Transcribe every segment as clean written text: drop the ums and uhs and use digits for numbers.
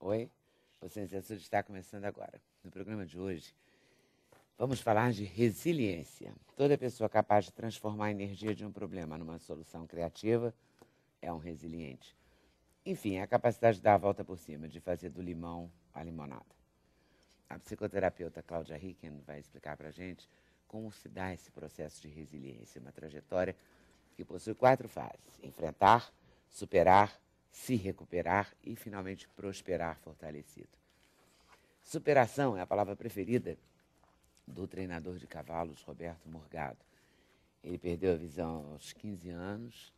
Oi, o Sem Censura está começando agora. No programa de hoje, vamos falar de resiliência. Toda pessoa capaz de transformar a energia de um problema numa solução criativa é um resiliente. Enfim, é a capacidade de dar a volta por cima, de fazer do limão a limonada. A psicoterapeuta Cláudia Ricken vai explicar para a gente como se dá esse processo de resiliência, uma trajetória que possui 4 fases: enfrentar, superar, se recuperar e, finalmente, prosperar fortalecido. Superação é a palavra preferida do treinador de cavalos Roberto Morgado. Ele perdeu a visão aos 15 anos,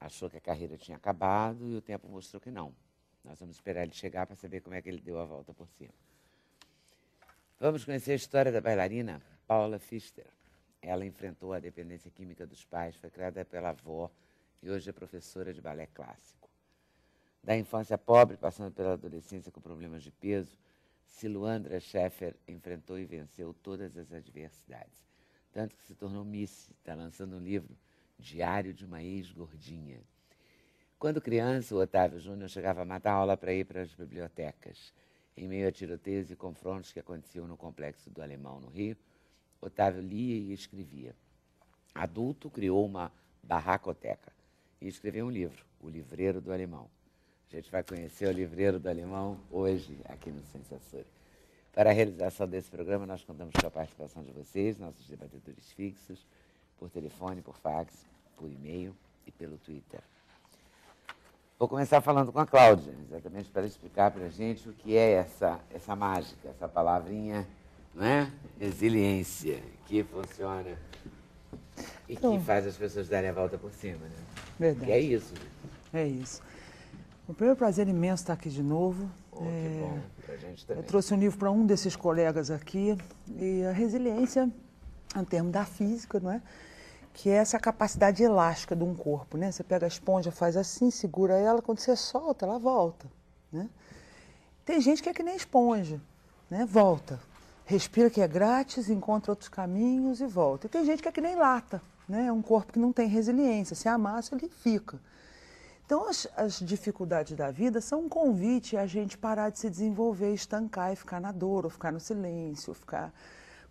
achou que a carreira tinha acabado e o tempo mostrou que não. Nós vamos esperar ele chegar para saber como é que ele deu a volta por cima. Vamos conhecer a história da bailarina Paula Pfister. Ela enfrentou a dependência química dos pais, foi criada pela avó e hoje é professora de balé clássico. Da infância pobre, passando pela adolescência com problemas de peso, Siluandra Sheffer enfrentou e venceu todas as adversidades. Tanto que se tornou Miss, está lançando um livro, Diário de uma Ex-Gordinha. Quando criança, o Otávio Júnior chegava a matar aula para ir para as bibliotecas. Em meio a tiroteios e confrontos que aconteciam no Complexo do Alemão, no Rio, Otávio lia e escrevia. Adulto, criou uma barracoteca e escreveu um livro, O Livreiro do Alemão. A gente vai conhecer o Livreiro do Alemão hoje, aqui no Sem Censura. Para a realização desse programa, nós contamos com a participação de vocês, nossos debatedores fixos, por telefone, por fax, por e-mail e pelo Twitter. Vou começar falando com a Cláudia, exatamente para explicar para a gente o que é essa mágica, essa palavrinha, não é? Resiliência, que funciona e que faz as pessoas darem a volta por cima, né? Verdade. Que é isso. É isso. O primeiro prazer imenso estar aqui de novo. Que bom, pra gente também. Eu trouxe um livro para um desses colegas aqui, e a resiliência é um termo da física, não é? Que é essa capacidade elástica de um corpo, né? Você pega a esponja, faz assim, segura ela, quando você solta, ela volta, né? Tem gente que é que nem esponja, né? Volta. Respira que é grátis, encontra outros caminhos e volta. E tem gente que é que nem lata, né? É um corpo que não tem resiliência, se amassa, ele fica. Então, as dificuldades da vida são um convite a gente parar de se desenvolver, estancar e ficar na dor, ou ficar no silêncio, ou ficar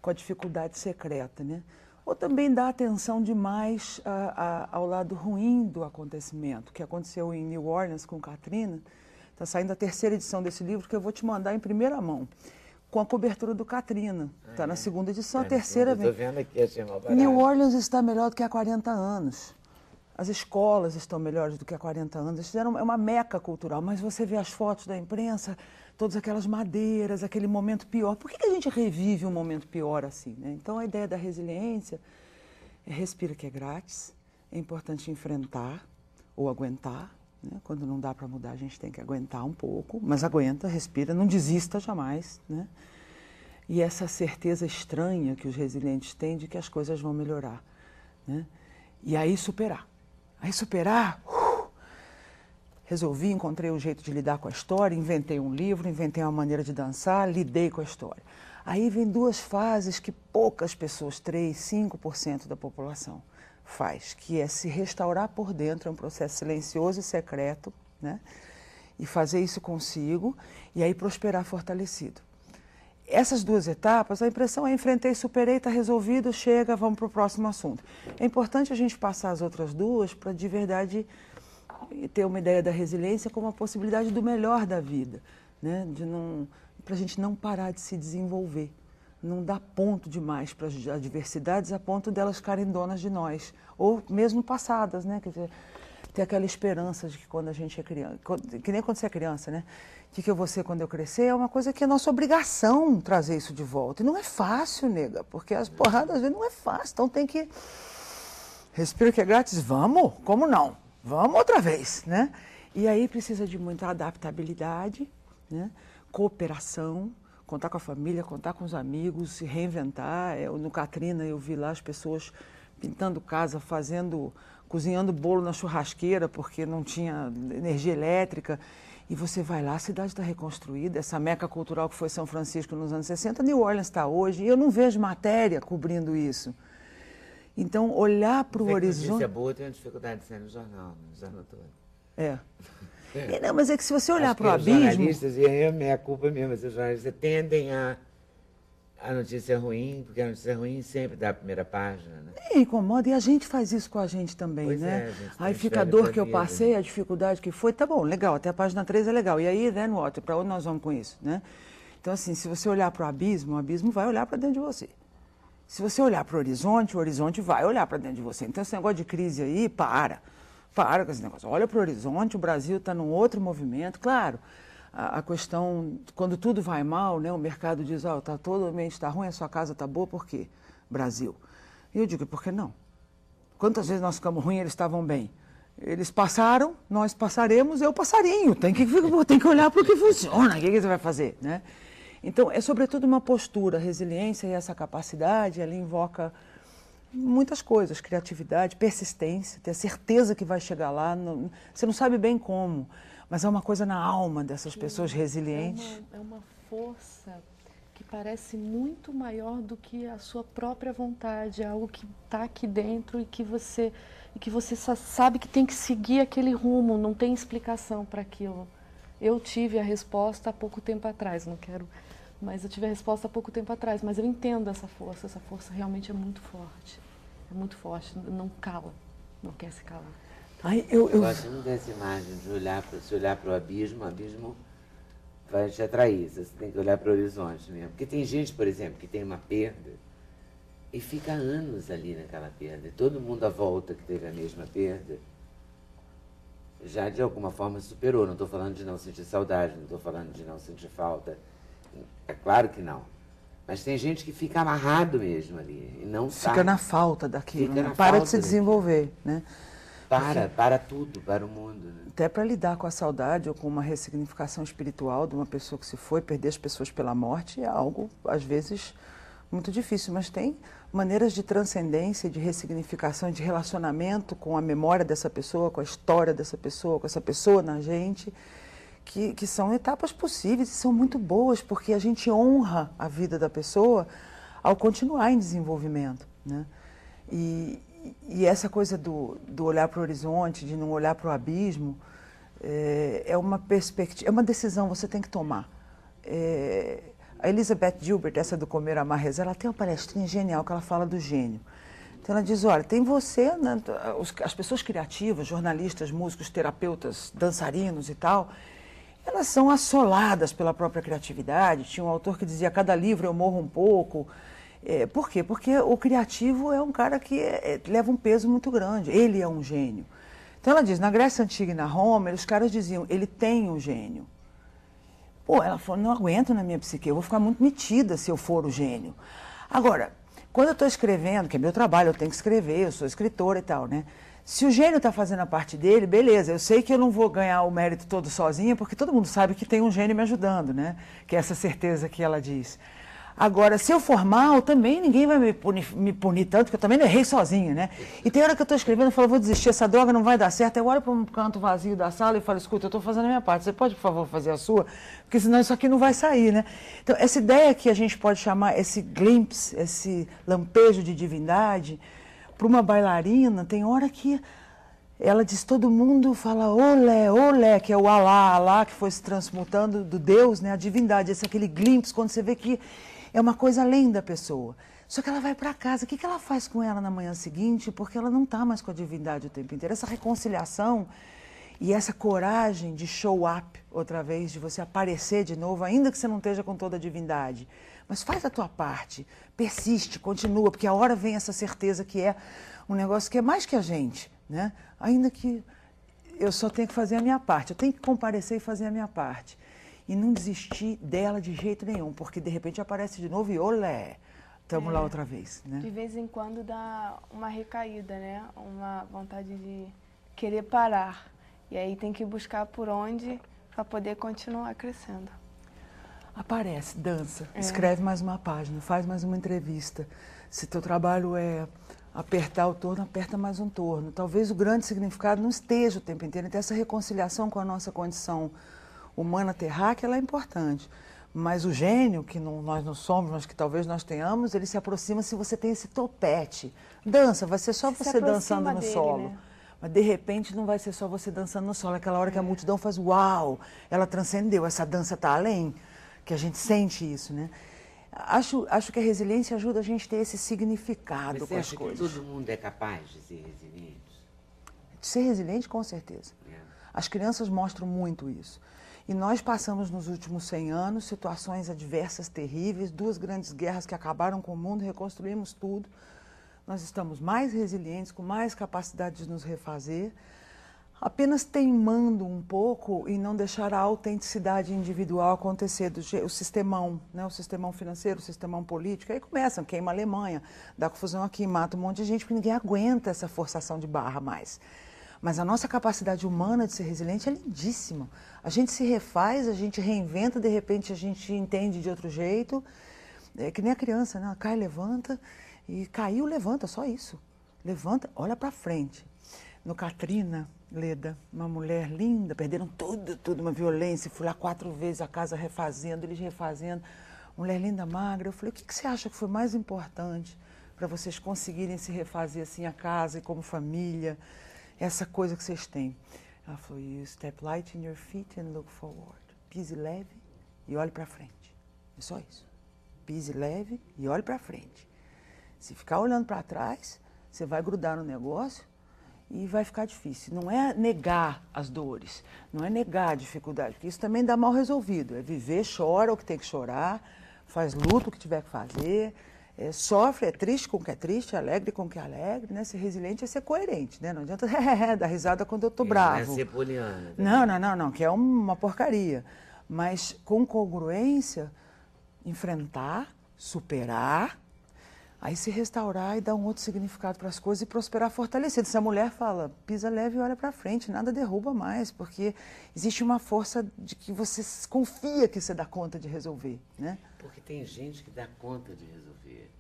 com a dificuldade secreta, né? Ou também dar atenção demais ao lado ruim do acontecimento, que aconteceu em New Orleans com Katrina. Está saindo a 3ª edição desse livro, que eu vou te mandar em primeira mão, com a cobertura do Katrina. Está na 2ª edição, a 3ª vem. Estou vendo aqui, achei mal barato. New Orleans está melhor do que há 40 anos. As escolas estão melhores do que há 40 anos. Eles fizeram uma meca cultural, mas você vê as fotos da imprensa, todas aquelas madeiras, aquele momento pior. Por que a gente revive um momento pior assim, né? Então, a ideia da resiliência é respira que é grátis, é importante enfrentar ou aguentar, né? Quando não dá para mudar, a gente tem que aguentar um pouco, mas aguenta, respira, não desista jamais, né? E essa certeza estranha que os resilientes têm de que as coisas vão melhorar, né? E aí superar. Aí superar, resolvi, encontrei um jeito de lidar com a história, inventei um livro, inventei uma maneira de dançar, lidei com a história. Aí vem 2 fases que poucas pessoas, 3, 5% da população faz, que é se restaurar por dentro, é um processo silencioso e secreto, né? E fazer isso consigo, e aí prosperar fortalecido. Essas 2 etapas, a impressão é enfrentei, superei, está resolvido, chega, vamos para o próximo assunto. É importante a gente passar as outras 2 para de verdade ter uma ideia da resiliência como a possibilidade do melhor da vida, né? Para a gente não parar de se desenvolver, não dar ponto demais para as adversidades a ponto delas ficarem donas de nós, ou mesmo passadas, né? Quer dizer, ter aquela esperança de que quando a gente é criança, que nem quando você é criança, né? Que eu vou ser quando eu crescer, é uma coisa que é nossa obrigação trazer isso de volta. E não é fácil, nega, porque as porradas às vezes não é fácil. Então tem que... Respira que é grátis, vamos? Como não? Vamos outra vez, né? E aí precisa de muita adaptabilidade, né? Cooperação, contar com a família, contar com os amigos, se reinventar. No Katrina eu vi lá as pessoas pintando casa, cozinhando bolo na churrasqueira porque não tinha energia elétrica. E você vai lá, a cidade está reconstruída, essa meca cultural que foi São Francisco nos anos 60, New Orleans está hoje, e eu não vejo matéria cobrindo isso. Então, olhar para o horizonte... Notícia boa, eu tenho dificuldade de sair no jornal todo. É. Não, mas é que se você olhar para o Os abismo... jornalistas, e aí é minha culpa mesmo, os jornalistas tendem a notícia ruim, porque a notícia ruim sempre dá a primeira página, né? Incomoda, e a gente faz isso com a gente também, Pois né? é, a gente Aí fica a transfere dor pra que eu vida. passei, a dificuldade que foi, tá bom, legal, até a página 3 é legal. E aí, then what? Para onde nós vamos com isso, né? Então, assim, se você olhar para o abismo vai olhar para dentro de você. Se você olhar para o horizonte vai olhar para dentro de você. Então, esse negócio de crise aí, para com esse negócio. Olha para o horizonte, o Brasil está num outro movimento. Claro, a questão, quando tudo vai mal, né, o mercado diz, tá todo ambiente está ruim, a sua casa está boa, por quê? Brasil. E eu digo, por que não? Quantas vezes nós ficamos ruins e eles estavam bem? Eles passaram, nós passaremos, eu passarinho. Tem que olhar para o que funciona, o que você vai fazer, né? Então, é sobretudo uma postura, resiliência e essa capacidade, ela invoca muitas coisas, criatividade, persistência, ter a certeza que vai chegar lá, você não sabe bem como, mas é uma coisa na alma dessas pessoas resilientes. É uma força que parece muito maior do que a sua própria vontade, é algo que está aqui dentro e que você só sabe que tem que seguir aquele rumo, não tem explicação para aquilo. Eu tive a resposta há pouco tempo atrás, mas eu tive a resposta há pouco tempo atrás, mas eu entendo essa força realmente é muito forte, não cala, não quer se calar. Eu gosto muito dessa imagem de se olhar para o abismo vai te atrair, você tem que olhar para o horizonte mesmo. Porque tem gente, por exemplo, que tem uma perda e fica anos ali naquela perda. E todo mundo à volta que teve a mesma perda já de alguma forma superou. Não estou falando de não sentir saudade, não estou falando de não sentir falta. É claro que não. Mas tem gente que fica amarrado mesmo ali e não sai. Fica na falta daquilo, né? Para de se desenvolver, né? Para tudo, para o mundo. Né? Até para lidar com a saudade ou com uma ressignificação espiritual de uma pessoa que se foi, perder as pessoas pela morte é algo, às vezes, muito difícil. Mas tem maneiras de transcendência, de ressignificação, de relacionamento com a memória dessa pessoa, com a história dessa pessoa, com essa pessoa na gente, que são etapas possíveis e são muito boas, porque a gente honra a vida da pessoa ao continuar em desenvolvimento, né? E essa coisa do olhar para o horizonte, de não olhar para o abismo, é uma perspectiva, é uma decisão que você tem que tomar. A Elizabeth Gilbert, essa do Comer, Amar, Rezar, ela tem uma palestrinha genial que ela fala do gênio. Então ela diz, olha, tem você, né, as pessoas criativas, jornalistas, músicos, terapeutas, dançarinos e tal, elas são assoladas pela própria criatividade. Tinha um autor que dizia, a cada livro eu morro um pouco. Por quê? Porque o criativo é um cara que leva um peso muito grande. Ele é um gênio. Então ela diz, na Grécia Antiga e na Roma, os caras diziam, ele tem um gênio. Pô, ela falou, não aguento na minha psique, eu vou ficar muito metida se eu for o gênio. Agora, quando eu estou escrevendo, que é meu trabalho, eu tenho que escrever, eu sou escritora e tal, né? Se o gênio está fazendo a parte dele, beleza, eu sei que eu não vou ganhar o mérito todo sozinha, porque todo mundo sabe que tem um gênio me ajudando, né? Que é essa certeza que ela diz. Agora, se eu for mal, também ninguém vai me punir tanto, porque eu também não errei sozinha, né? E tem hora que eu estou escrevendo, eu falo, vou desistir, essa droga não vai dar certo. Eu olho para um canto vazio da sala e falo, escuta, eu estou fazendo a minha parte, você pode, por favor, fazer a sua? Porque senão isso aqui não vai sair, né? Então, essa ideia que a gente pode chamar, esse glimpse, esse lampejo de divindade, para uma bailarina, tem hora que ela diz, todo mundo fala olé, olé, que é o Alá, Alá, que foi se transmutando do Deus, né? A divindade, esse aquele glimpse, quando você vê que é uma coisa além da pessoa. Só que ela vai para casa, o que ela faz com ela na manhã seguinte? Porque ela não está mais com a divindade o tempo inteiro. Essa reconciliação e essa coragem de show up outra vez, de você aparecer de novo, ainda que você não esteja com toda a divindade. Mas faz a tua parte, persiste, continua, porque a hora vem essa certeza que é um negócio que é mais que a gente, né? Ainda que eu só tenho que fazer a minha parte, eu tenho que comparecer e fazer a minha parte. E não desistir dela de jeito nenhum, porque de repente aparece de novo e olé, estamos lá outra vez, né? De vez em quando dá uma recaída, né? Uma vontade de querer parar. E aí tem que buscar por onde para poder continuar crescendo. Aparece, dança, escreve mais uma página, faz mais uma entrevista. Se teu trabalho é apertar o torno, aperta mais um torno. Talvez o grande significado não esteja o tempo inteiro. Então essa reconciliação com a nossa condição humana terráquea, ela é importante. Mas o gênio, que nós não somos, mas que talvez nós tenhamos, ele se aproxima se você tem esse topete. Dança, vai ser só você dançando no solo. Né? Mas, de repente, não vai ser só você dançando no solo. Aquela hora que a multidão faz, uau, ela transcendeu, essa dança está além, que a gente sente isso, né? Acho que a resiliência ajuda a gente a ter esse significado Mas com as você acha coisas. que todo mundo é capaz de ser resiliente? De ser resiliente, com certeza. As crianças mostram muito isso. E nós passamos nos últimos 100 anos situações adversas terríveis, 2 grandes guerras que acabaram com o mundo, reconstruímos tudo. Nós estamos mais resilientes, com mais capacidade de nos refazer, apenas teimando um pouco em não deixar a autenticidade individual acontecer, o sistemão, né? O sistemão financeiro, o sistemão político. Aí começam, queima a Alemanha, dá confusão aqui, mata um monte de gente, porque ninguém aguenta essa forçação de barra mais. Mas a nossa capacidade humana de ser resiliente é lindíssima. A gente se refaz, a gente reinventa, de repente a gente entende de outro jeito. É que nem a criança, né? Ela cai, levanta, e caiu, levanta, só isso. Levanta, olha para frente. No Katrina, Leda, uma mulher linda, perderam tudo, uma violência. Fui lá 4 vezes a casa refazendo, eles refazendo. Mulher linda, magra. Eu falei, o que você acha que foi mais importante para vocês conseguirem se refazer assim a casa e como família? Essa coisa que vocês têm. Ela falou, you step light in your feet and look forward. Pise leve e olhe para frente. É só isso. Pise leve e olhe para frente. Se ficar olhando para trás, você vai grudar no negócio e vai ficar difícil. Não é negar as dores, não é negar a dificuldade, porque isso também dá mal resolvido. É viver, chora o que tem que chorar, faz luto o que tiver que fazer, sofre, é triste com o que é triste, é alegre com o que é alegre, né? Ser resiliente é ser coerente, né? Não adianta dar risada quando eu tô bravo. Não é ser poliana. Não, que é uma porcaria. Mas com congruência, enfrentar, superar, aí se restaurar e dar um outro significado para as coisas e prosperar fortalecido. Se a mulher fala, pisa leve e olha para frente, nada derruba mais, porque existe uma força de que você confia que você dá conta de resolver, né? Porque tem gente que dá conta de resolver.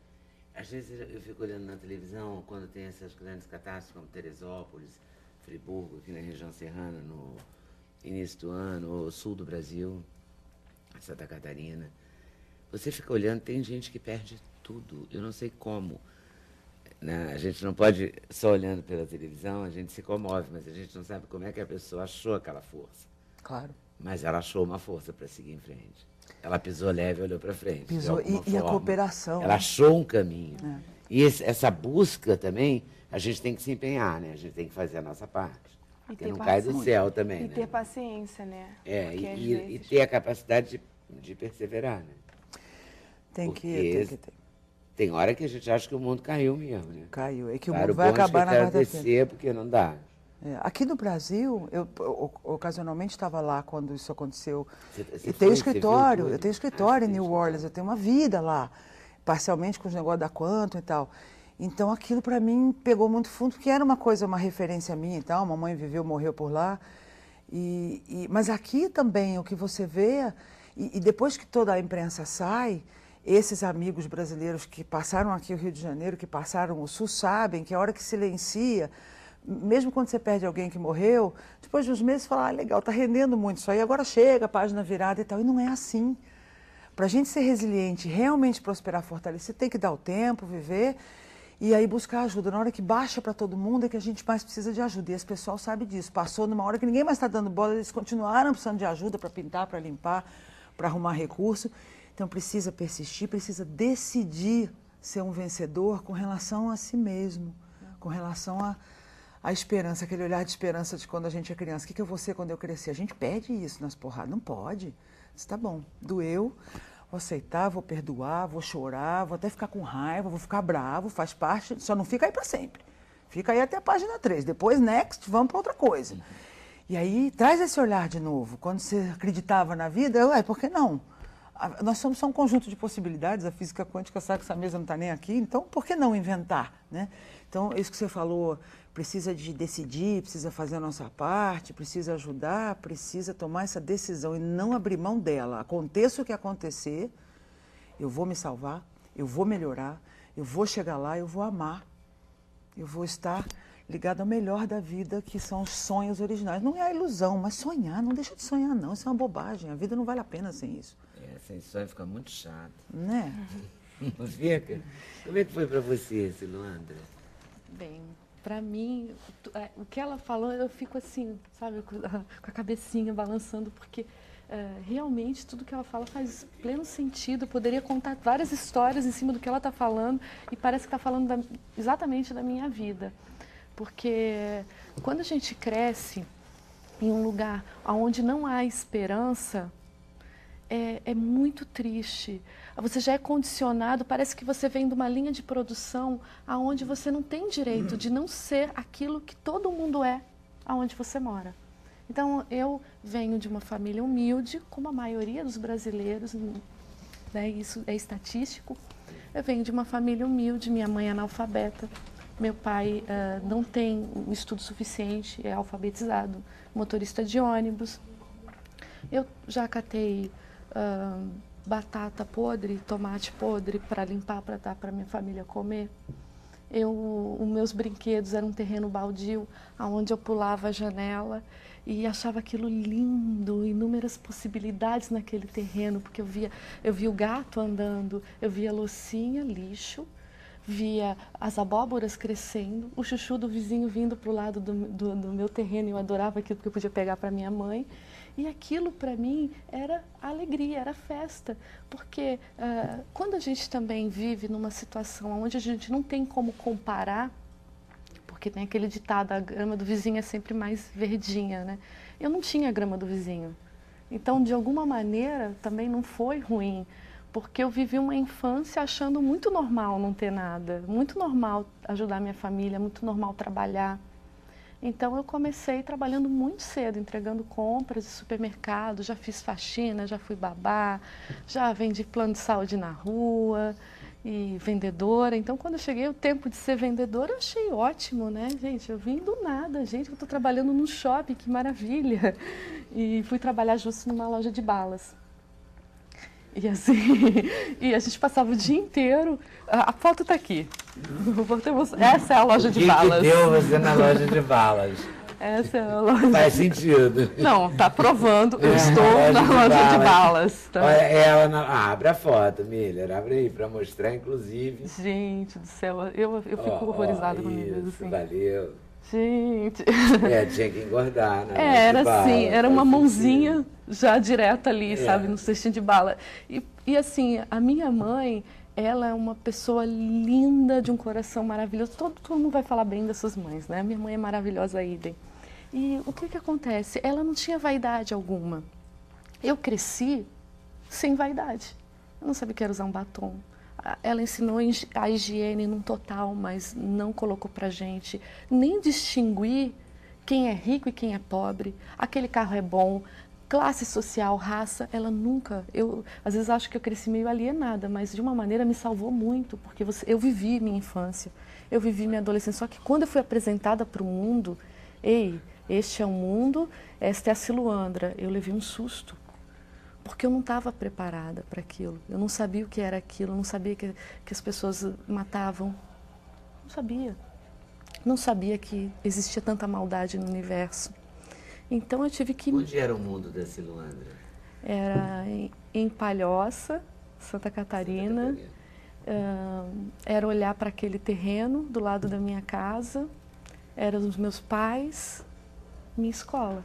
Às vezes eu fico olhando na televisão, quando tem essas grandes catástrofes como Teresópolis, Friburgo, aqui na região serrana, no início do ano, ou sul do Brasil, Santa Catarina. Você fica olhando, tem gente que perde tudo. Eu não sei como. Né? A gente não pode, só olhando pela televisão, a gente se comove, mas a gente não sabe como é que a pessoa achou aquela força. Claro. Mas ela achou uma força para seguir em frente. Ela pisou leve e olhou para frente. Pisou, e a cooperação. Ela achou um caminho. E essa busca também, a gente tem que se empenhar, né? A gente tem que fazer a nossa parte. Porque não cai do céu também, e né? ter paciência, né? E ter a capacidade de perseverar, né? Tem que ter. Tem hora que a gente acha que o mundo caiu mesmo, né? Caiu. É que o mundo vai acabar na quarta-feira. Porque não dá. Aqui no Brasil, eu ocasionalmente estava lá quando isso aconteceu. Você e tenho foi, escritório, você eu tenho escritório em New Orleans, eu tenho uma vida lá, parcialmente com os negócios da Quantum e tal. Então aquilo para mim pegou muito fundo, porque era uma referência minha e tal, mamãe viveu, morreu por lá. Mas aqui também o que você vê, e depois que toda a imprensa sai, esses amigos brasileiros que passaram aqui o Rio de Janeiro, que passaram o Sul, sabem que a hora que silencia, mesmo quando você perde alguém que morreu, depois de uns meses você fala, legal, está rendendo muito isso aí, agora chega, a página virada e tal. E não é assim. Para a gente ser resiliente, realmente prosperar, fortalecer, tem que dar o tempo, viver e aí buscar ajuda. Na hora que baixa para todo mundo é que a gente mais precisa de ajuda. E esse pessoal sabe disso. Passou numa hora que ninguém mais está dando bola, eles continuaram precisando de ajuda para pintar, para limpar, para arrumar recurso. Então precisa persistir, precisa decidir ser um vencedor com relação a si mesmo, com relação a esperança, aquele olhar de esperança de quando a gente é criança. O que eu vou ser quando eu crescer? A gente pede isso nas porradas. Não pode. Isso tá bom. Doeu, vou aceitar, vou perdoar, vou chorar, vou até ficar com raiva, vou ficar bravo, faz parte, só não fica aí para sempre. Fica aí até a página 3. Depois, next, vamos para outra coisa. E aí, traz esse olhar de novo. Quando você acreditava na vida, por que não? Nós somos só um conjunto de possibilidades, a física quântica sabe que essa mesa não está nem aqui, então por que não inventar, né? Então, isso que você falou, precisa de decidir, precisa fazer a nossa parte, precisa ajudar, precisa tomar essa decisão e não abrir mão dela. Aconteça o que acontecer, eu vou me salvar, eu vou melhorar, eu vou chegar lá, eu vou amar, eu vou estar ligado ao melhor da vida, que são os sonhos originais. Não é a ilusão, mas sonhar, não deixa de sonhar não, isso é uma bobagem, a vida não vale a pena sem isso. Sem sonho fica muito chato. Né? Não fica? Como é que foi para você, Siluandra? Bem, para mim, o que ela falou, eu fico assim, sabe, com a cabecinha balançando, porque realmente tudo que ela fala faz pleno sentido. Eu poderia contar várias histórias em cima do que ela está falando e parece que está falando exatamente da minha vida. Porque quando a gente cresce em um lugar onde não há esperança, é muito triste. Você já é condicionado, parece que você vem de uma linha de produção onde você não tem direito de não ser aquilo que todo mundo é aonde você mora. Então, eu venho de uma família humilde, como a maioria dos brasileiros, né, isso é estatístico. Eu venho de uma família humilde, minha mãe é analfabeta, meu pai não tem um estudo suficiente, é alfabetizado, motorista de ônibus. Eu já catei batata podre, tomate podre para limpar, para dar para minha família comer. Os meus brinquedos eram um terreno baldio, onde eu pulava a janela e achava aquilo lindo, inúmeras possibilidades naquele terreno, porque eu via o gato andando, eu via a loucinha, lixo, via as abóboras crescendo, o chuchu do vizinho vindo para o lado do meu terreno, eu adorava aquilo porque eu podia pegar para minha mãe. E aquilo, para mim, era alegria, era festa, porque quando a gente também vive numa situação onde a gente não tem como comparar, porque tem aquele ditado, a grama do vizinho é sempre mais verdinha, né? Eu não tinha a grama do vizinho. Então, de alguma maneira, também não foi ruim, porque eu vivi uma infância achando muito normal não ter nada, muito normal ajudar minha família, muito normal trabalhar. Então, eu comecei trabalhando muito cedo, entregando compras de supermercado, já fiz faxina, já fui babá, já vendi plano de saúde na rua e vendedora. Então, quando eu cheguei o tempo de ser vendedora, eu achei ótimo, né, gente? Eu vim do nada, gente, eu estou trabalhando num shopping, que maravilha! E fui trabalhar justo numa loja de balas. E assim, e a gente passava o dia inteiro. A foto está aqui. Essa é a loja de balas. O que deu você na loja de balas? Essa é a loja. Faz sentido. Não, está provando. Eu estou na loja de balas. Tá? Olha, ela abre a foto, Miller. Abre aí para mostrar, inclusive. Gente do céu, eu fico horrorizada com isso. Assim. Valeu. Gente. Tinha que engordar, né? Era assim, era uma mãozinha já direta ali, sabe, no cestinho de bala. E assim, a minha mãe, ela é uma pessoa linda, de um coração maravilhoso. Todo mundo vai falar bem das suas mães, né? Minha mãe é maravilhosa, idem. E o que acontece? Ela não tinha vaidade alguma. Eu cresci sem vaidade. Eu não sabia o que era usar um batom. Ela ensinou a higiene num total, mas não colocou pra gente nem distinguir quem é rico e quem é pobre. Aquele carro é bom, classe social, raça, ela nunca... Eu às vezes acho que eu cresci meio alienada, mas de uma maneira me salvou muito, porque eu vivi minha infância, eu vivi minha adolescência. Só que quando eu fui apresentada para o mundo, este é o mundo, esta é a Siluandra, eu levei um susto. Porque eu não estava preparada para aquilo. Eu não sabia o que era aquilo, eu não sabia que as pessoas matavam. Não sabia. Não sabia que existia tanta maldade no universo. Então eu tive que... Onde era o mundo da Siluandra? Era em Palhoça, Santa Catarina. Era olhar para aquele terreno do lado da minha casa. Eram os meus pais, minha escola.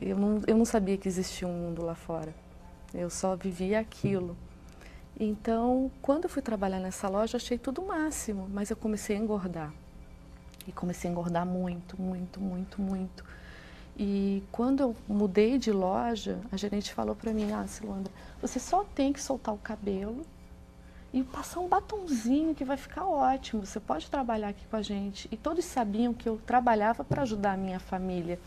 Eu não sabia que existia um mundo lá fora. Eu só vivia aquilo. Então, quando eu fui trabalhar nessa loja, eu achei tudo o máximo, mas eu comecei a engordar. E comecei a engordar muito, muito, muito, muito. E quando eu mudei de loja, a gerente falou para mim, Siluandra, você só tem que soltar o cabelo e passar um batonzinho que vai ficar ótimo. Você pode trabalhar aqui com a gente. E todos sabiam que eu trabalhava para ajudar a minha família.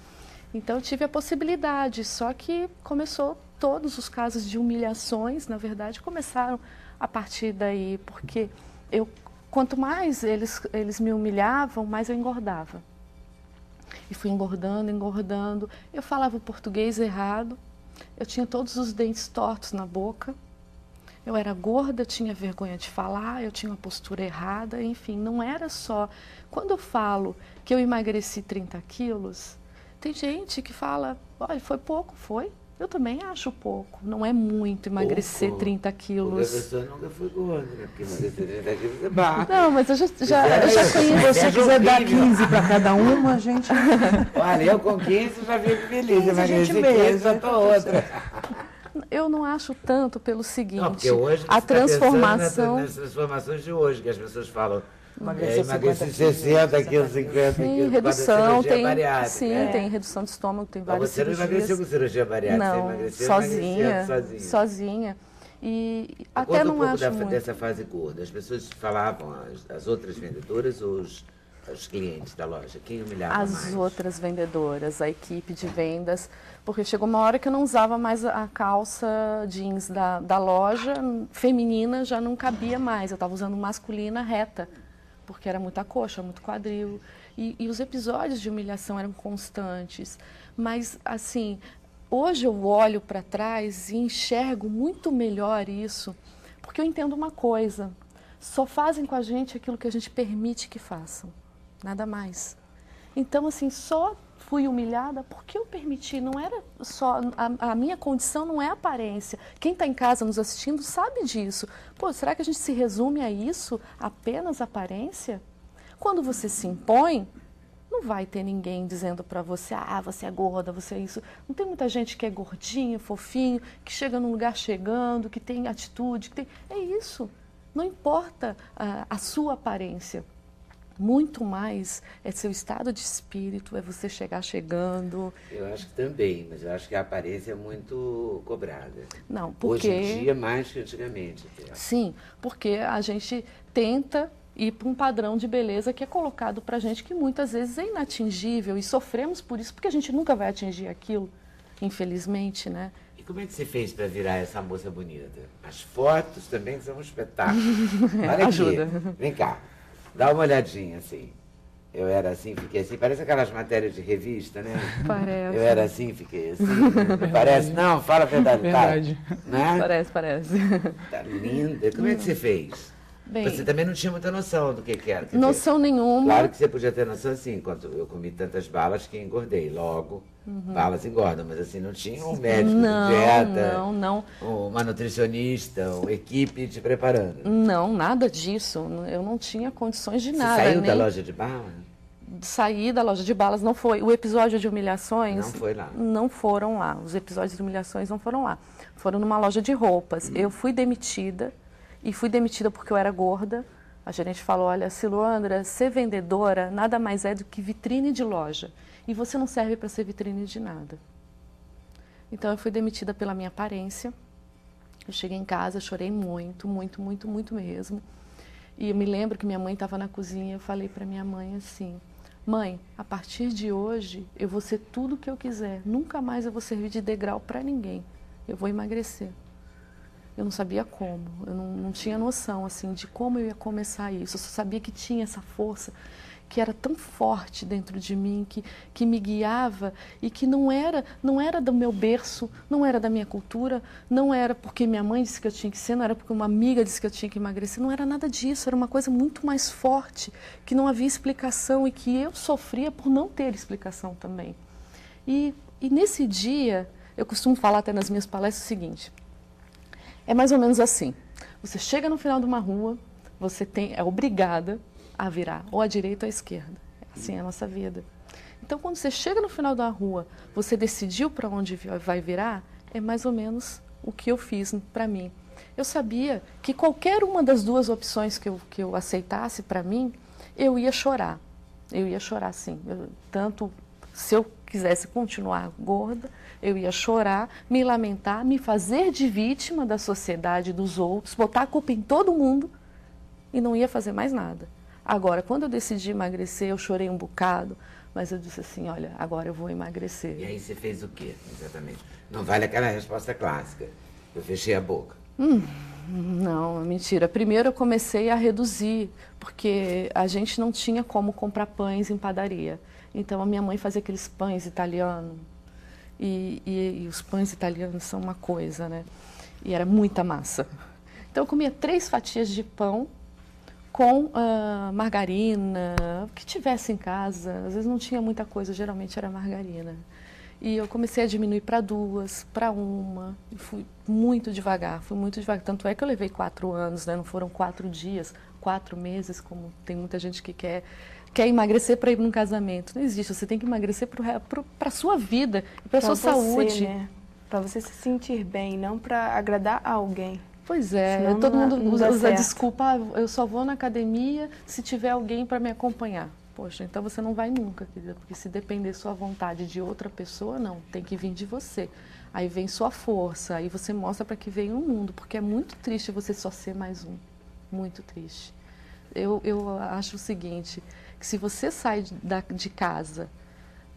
Então, eu tive a possibilidade, só que começou todos os casos de humilhações, na verdade, começaram a partir daí, porque quanto mais eles me humilhavam, mais eu engordava. E fui engordando, engordando. Eu falava o português errado, eu tinha todos os dentes tortos na boca, eu era gorda, tinha vergonha de falar, eu tinha uma postura errada, enfim, não era só... Quando eu falo que eu emagreci 30 quilos... Tem gente que fala, olha, foi pouco, foi. Eu também acho pouco. Não é muito emagrecer Pouco. 30 Porque a quilos. pessoa nunca foi gorda, né? Porque emagrecer 30 quilos é barra. Não, mas eu já Fizeram conheço. Se você quiser dar 15 para cada uma, a gente... Olha, eu com 15 já fico feliz. 15 a gente Emagreci mesmo, 15, já tô outra. Eu não acho tanto pelo seguinte, Não, porque hoje a você tá pensando transformação... nas transformações de hoje, que as pessoas falam. Emagrecer Emagreci 50 60 quilos, 50 Tem quilos, redução, tem, bariátrica. sim, tem redução de estômago, tem Mas várias você não cirurgias. emagreceu com cirurgia bariátrica, você Não, emagreceu sozinha. sozinha. E Conta até um não pouco acho muito. dessa fase gorda. As pessoas falavam, as outras vendedoras ou os clientes da loja? Quem humilhava mais? As outras vendedoras, a equipe de vendas, porque chegou uma hora que eu não usava mais a calça jeans da loja, feminina já não cabia mais, eu estava usando masculina reta, porque era muita coxa, muito quadril. E os episódios de humilhação eram constantes. Mas, assim, hoje eu olho para trás e enxergo muito melhor isso, porque eu entendo uma coisa, só fazem com a gente aquilo que a gente permite que façam, nada mais. Então, assim, só fui humilhada porque eu permiti, não era só, a minha condição não é aparência. Quem está em casa nos assistindo sabe disso. Pô, será que a gente se resume a isso, apenas aparência? Quando você se impõe, não vai ter ninguém dizendo para você, você é gorda, você é isso. Não tem muita gente que é gordinho, fofinho, que chega num lugar chegando, que tem atitude, que tem... É isso. Não importa a sua aparência. Muito mais é seu estado de espírito, é você chegar chegando. Eu acho que também, mas eu acho que a aparência é muito cobrada. Não, porque... Hoje em dia, mais que antigamente. Até. Sim, porque a gente tenta ir para um padrão de beleza que é colocado para a gente que muitas vezes é inatingível e sofremos por isso, porque a gente nunca vai atingir aquilo, infelizmente, né? E como é que você fez para virar essa moça bonita? As fotos também são um espetáculo. Olha aqui, Ajuda. Vem cá, dá uma olhadinha assim. Eu era assim, fiquei assim. Parece aquelas matérias de revista, né? Parece. Eu era assim, fiquei assim. Não parece? Não, fala a verdade. Verdade. Tá, né? Parece. Tá linda. Como é que você fez? Bem, Você também não tinha muita noção do que era. Quer dizer, noção nenhuma. claro que você podia ter noção assim, enquanto eu comi tantas balas que engordei. Logo, balas engordam, mas assim, não tinha um médico de dieta, Não. uma nutricionista, uma equipe te preparando. Não, nada disso. Eu não tinha condições de Você nada. saiu da nem loja de bala? sair da loja de balas, não foi. O episódio de humilhações... Não foi lá. Não foram lá. Os episódios de humilhações não foram lá. Foram numa loja de roupas. Eu fui demitida, e fui demitida porque eu era gorda. A gerente falou, olha, Siluandra, ser vendedora nada mais é do que vitrine de loja. E você não serve para ser vitrine de nada. Então, eu fui demitida pela minha aparência. Eu cheguei em casa, chorei muito mesmo. E eu me lembro que minha mãe estava na cozinha, eu falei para minha mãe assim, mãe, a partir de hoje eu vou ser tudo o que eu quiser, nunca mais eu vou servir de degrau para ninguém, eu vou emagrecer. Eu não sabia como, eu não tinha noção assim, de como eu ia começar isso, eu só sabia que tinha essa força que era tão forte dentro de mim, que me guiava e que não era do meu berço, não era da minha cultura, não era porque minha mãe disse que eu tinha que ser, não era porque uma amiga disse que eu tinha que emagrecer, não era nada disso, era uma coisa muito mais forte, que não havia explicação e que eu sofria por não ter explicação também. E nesse dia, eu costumo falar até nas minhas palestras o seguinte, é mais ou menos assim, você chega no final de uma rua, você é obrigada a virar, ou à direita ou à esquerda. Assim é a nossa vida. Então, quando você chega no final da rua, você decidiu para onde vai virar, é mais ou menos o que eu fiz para mim. Eu sabia que qualquer uma das duas opções que eu aceitasse para mim, eu ia chorar. Eu ia chorar, sim. Tanto se eu quisesse continuar gorda, eu ia chorar, me lamentar, me fazer de vítima da sociedade, dos outros, botar a culpa em todo mundo e não ia fazer mais nada. Agora, quando eu decidi emagrecer, eu chorei um bocado, mas eu disse assim, olha, agora eu vou emagrecer. E aí você fez o quê, exatamente? Não vale aquela resposta clássica. Eu fechei a boca. Não, mentira. Primeiro eu comecei a reduzir, porque a gente não tinha como comprar pães em padaria. Então a minha mãe fazia aqueles pães italianos, e os pães italianos são uma coisa, né? E era muita massa. Então eu comia 3 fatias de pão, com margarina, o que tivesse em casa. Às vezes não tinha muita coisa, geralmente era margarina. E eu comecei a diminuir para 2, para 1, e fui muito devagar, Tanto é que eu levei 4 anos, né? Não foram 4 dias, 4 meses, como tem muita gente que quer emagrecer para ir num casamento. Não existe, você tem que emagrecer para a sua vida, para a sua saúde. Né? Para você se sentir bem, não para agradar a alguém. Pois é, Senão todo mundo usa certo. desculpa, eu só vou na academia se tiver alguém para me acompanhar. Poxa, então você não vai nunca, querida, porque se depender sua vontade de outra pessoa, não, tem que vir de você. Aí vem sua força, aí você mostra para que veio o mundo, porque é muito triste você só ser mais um, muito triste. Eu acho o seguinte, que se você sai de casa,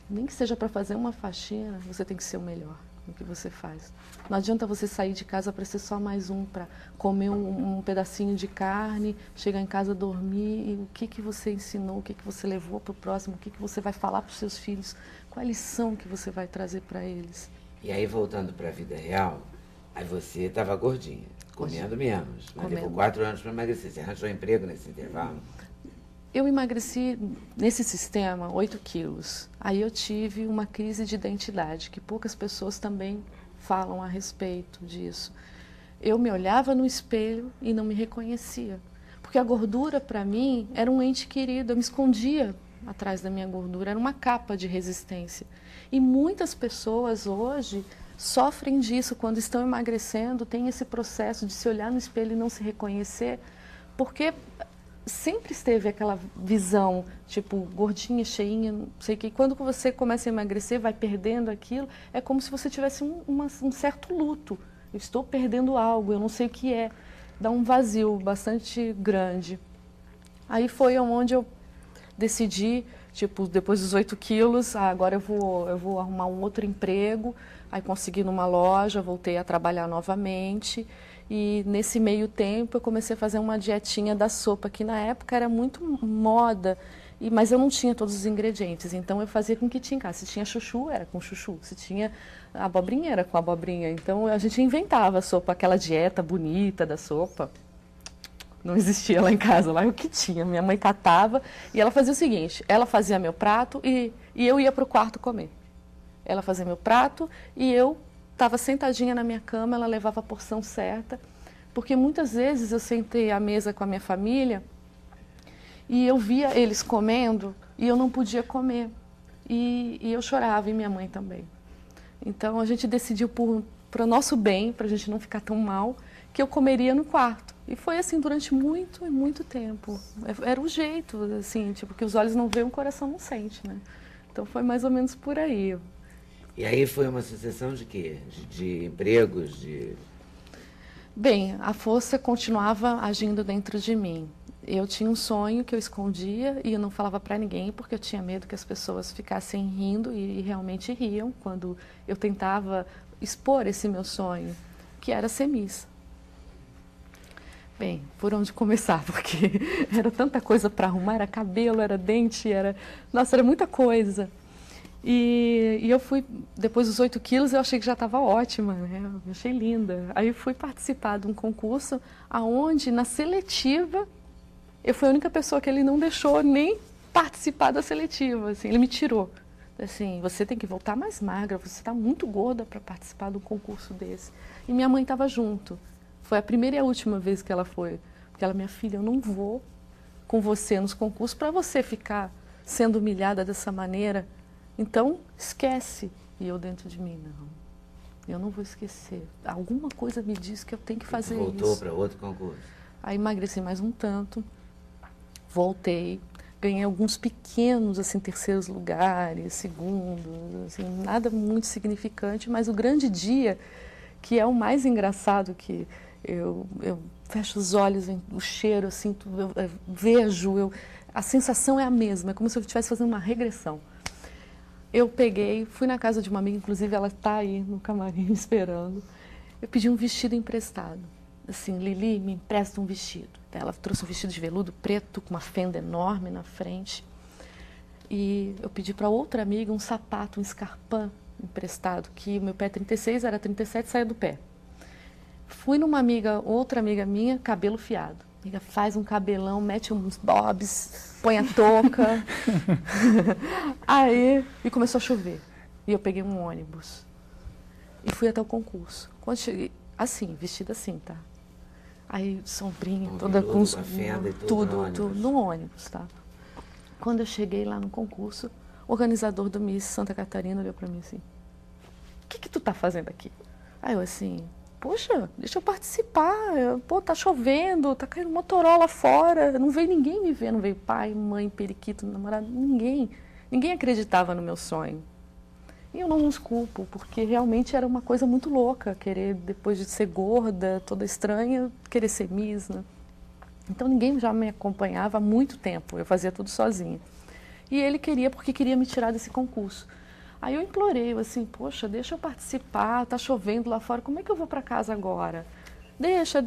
nem que seja para fazer uma faxina, você tem que ser o melhor no que você faz. Não adianta você sair de casa para ser só mais um, para comer um pedacinho de carne, chegar em casa, dormir, e o que você ensinou, o que você levou para o próximo, o que você vai falar para os seus filhos, qual a lição que você vai trazer para eles. E aí, voltando para a vida real, aí você estava gordinha, comendo menos, mas levou 4 anos para emagrecer. Você arranjou emprego nesse intervalo? Eu emagreci, nesse sistema, 8 quilos. Aí eu tive uma crise de identidade, que poucas pessoas também falam a respeito disso. Eu me olhava no espelho e não me reconhecia. Porque a gordura, para mim, era um ente querido. Eu me escondia atrás da minha gordura, era uma capa de resistência. E muitas pessoas hoje sofrem disso quando estão emagrecendo, tem esse processo de se olhar no espelho e não se reconhecer, porque sempre esteve aquela visão, tipo, gordinha, cheinha, não sei o que. Quando você começa a emagrecer, vai perdendo aquilo, é como se você tivesse um certo luto. Eu estou perdendo algo, eu não sei o que é. Dá um vazio bastante grande. Aí foi onde eu decidi, tipo, depois dos 8 quilos, agora eu vou arrumar um outro emprego. Aí consegui numa loja, voltei a trabalhar novamente. E nesse meio tempo eu comecei a fazer uma dietinha da sopa, que na época era muito moda, mas eu não tinha todos os ingredientes. Então eu fazia com o que tinha em casa. Se tinha chuchu, era com chuchu. Se tinha abobrinha, era com abobrinha. Então a gente inventava a sopa, aquela dieta bonita da sopa. Não existia lá em casa, lá é o que tinha. Minha mãe catava e ela fazia o seguinte, ela fazia meu prato e eu ia para o quarto comer. Ela fazia meu prato e eu estava sentadinha na minha cama, ela levava a porção certa, porque muitas vezes eu sentei à mesa com a minha família e eu via eles comendo e eu não podia comer. E eu chorava, e minha mãe também. Então a gente decidiu, para o nosso bem, para a gente não ficar tão mal, que eu comeria no quarto. E foi assim durante muito e muito tempo. Era o jeito, assim, tipo, que os olhos não veem, o coração não sente, né? Então foi mais ou menos por aí. E aí foi uma sucessão de quê? De empregos, Bem, a força continuava agindo dentro de mim. Eu tinha um sonho que eu escondia e eu não falava para ninguém porque eu tinha medo que as pessoas ficassem rindo e realmente riam quando eu tentava expor esse meu sonho, que era ser Miss. Bem, por onde começar? Porque era tanta coisa para arrumar, era cabelo, era dente, nossa, era muita coisa. E eu fui, depois dos 8 quilos, eu achei que já estava ótima, né? Eu achei linda. Aí eu fui participar de um concurso onde, na seletiva, eu fui a única pessoa que ele não deixou nem participar da seletiva. Assim, ele me tirou. Assim, você tem que voltar mais magra, você está muito gorda para participar de um concurso desse. E minha mãe estava junto. Foi a primeira e a última vez que ela foi. Porque ela, minha filha, eu não vou com você nos concursos para você ficar sendo humilhada dessa maneira. Então, esquece. E eu dentro de mim, não. Eu não vou esquecer. Alguma coisa me diz que eu tenho que fazer isso. Voltou para outro concurso? Aí emagreci mais um tanto. Voltei. Ganhei alguns pequenos, assim, terceiros lugares, segundos, assim, nada muito significante. Mas o grande dia, que é o mais engraçado, que eu fecho os olhos, o cheiro, eu sinto, eu vejo, a sensação é a mesma. É como se eu estivesse fazendo uma regressão. Eu peguei, fui na casa de uma amiga, inclusive ela está aí no camarim esperando. Eu pedi um vestido emprestado. Assim, Lili, me empresta um vestido. Ela trouxe um vestido de veludo preto, com uma fenda enorme na frente. E eu pedi para outra amiga um sapato, um escarpão emprestado, que o meu pé é 36, era 37, saia do pé. Fui numa amiga, outra amiga minha, cabelo fiado. Amiga, faz um cabelão, mete uns bobs, põe a touca. Aí, e começou a chover. E eu peguei um ônibus. E fui até o concurso. Quando cheguei, assim, vestida assim, tá? Aí, sombrinha, toda com a fenda e tudo no ônibus, tá? Quando eu cheguei lá no concurso, o organizador do Miss Santa Catarina olhou para mim assim, o que tu tá fazendo aqui? Aí eu assim, poxa, deixa eu participar, pô, tá chovendo, tá caindo Motorola fora, não veio ninguém me ver, não veio pai, mãe, periquito, namorado, ninguém acreditava no meu sonho. E eu não os culpo, porque realmente era uma coisa muito louca, querer, depois de ser gorda, toda estranha, querer ser Miss, né? Então ninguém já me acompanhava há muito tempo, eu fazia tudo sozinha. E ele queria, porque queria me tirar desse concurso. Aí eu implorei, assim, poxa, deixa eu participar, tá chovendo lá fora, como é que eu vou para casa agora? Deixa.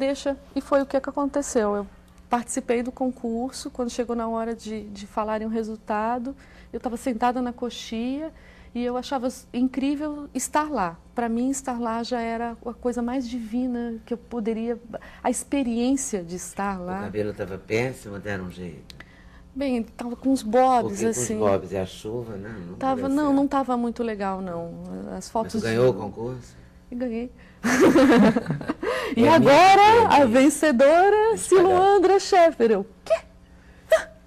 E foi o que aconteceu. Eu participei do concurso, quando chegou na hora de falarem o resultado, eu estava sentada na coxia e eu achava incrível estar lá. Para mim, estar lá já era a coisa mais divina que eu poderia... A experiência de estar lá... O cabelo estava péssimo, deram um jeito? Bem, estava com uns bobs, porque assim. Com os bobs e a chuva, né? Não estava muito legal, não. As fotos... Mas tu ganhou o concurso? E ganhei. E agora, a vencedora, Siluandra Schaeffer. Eu, quê?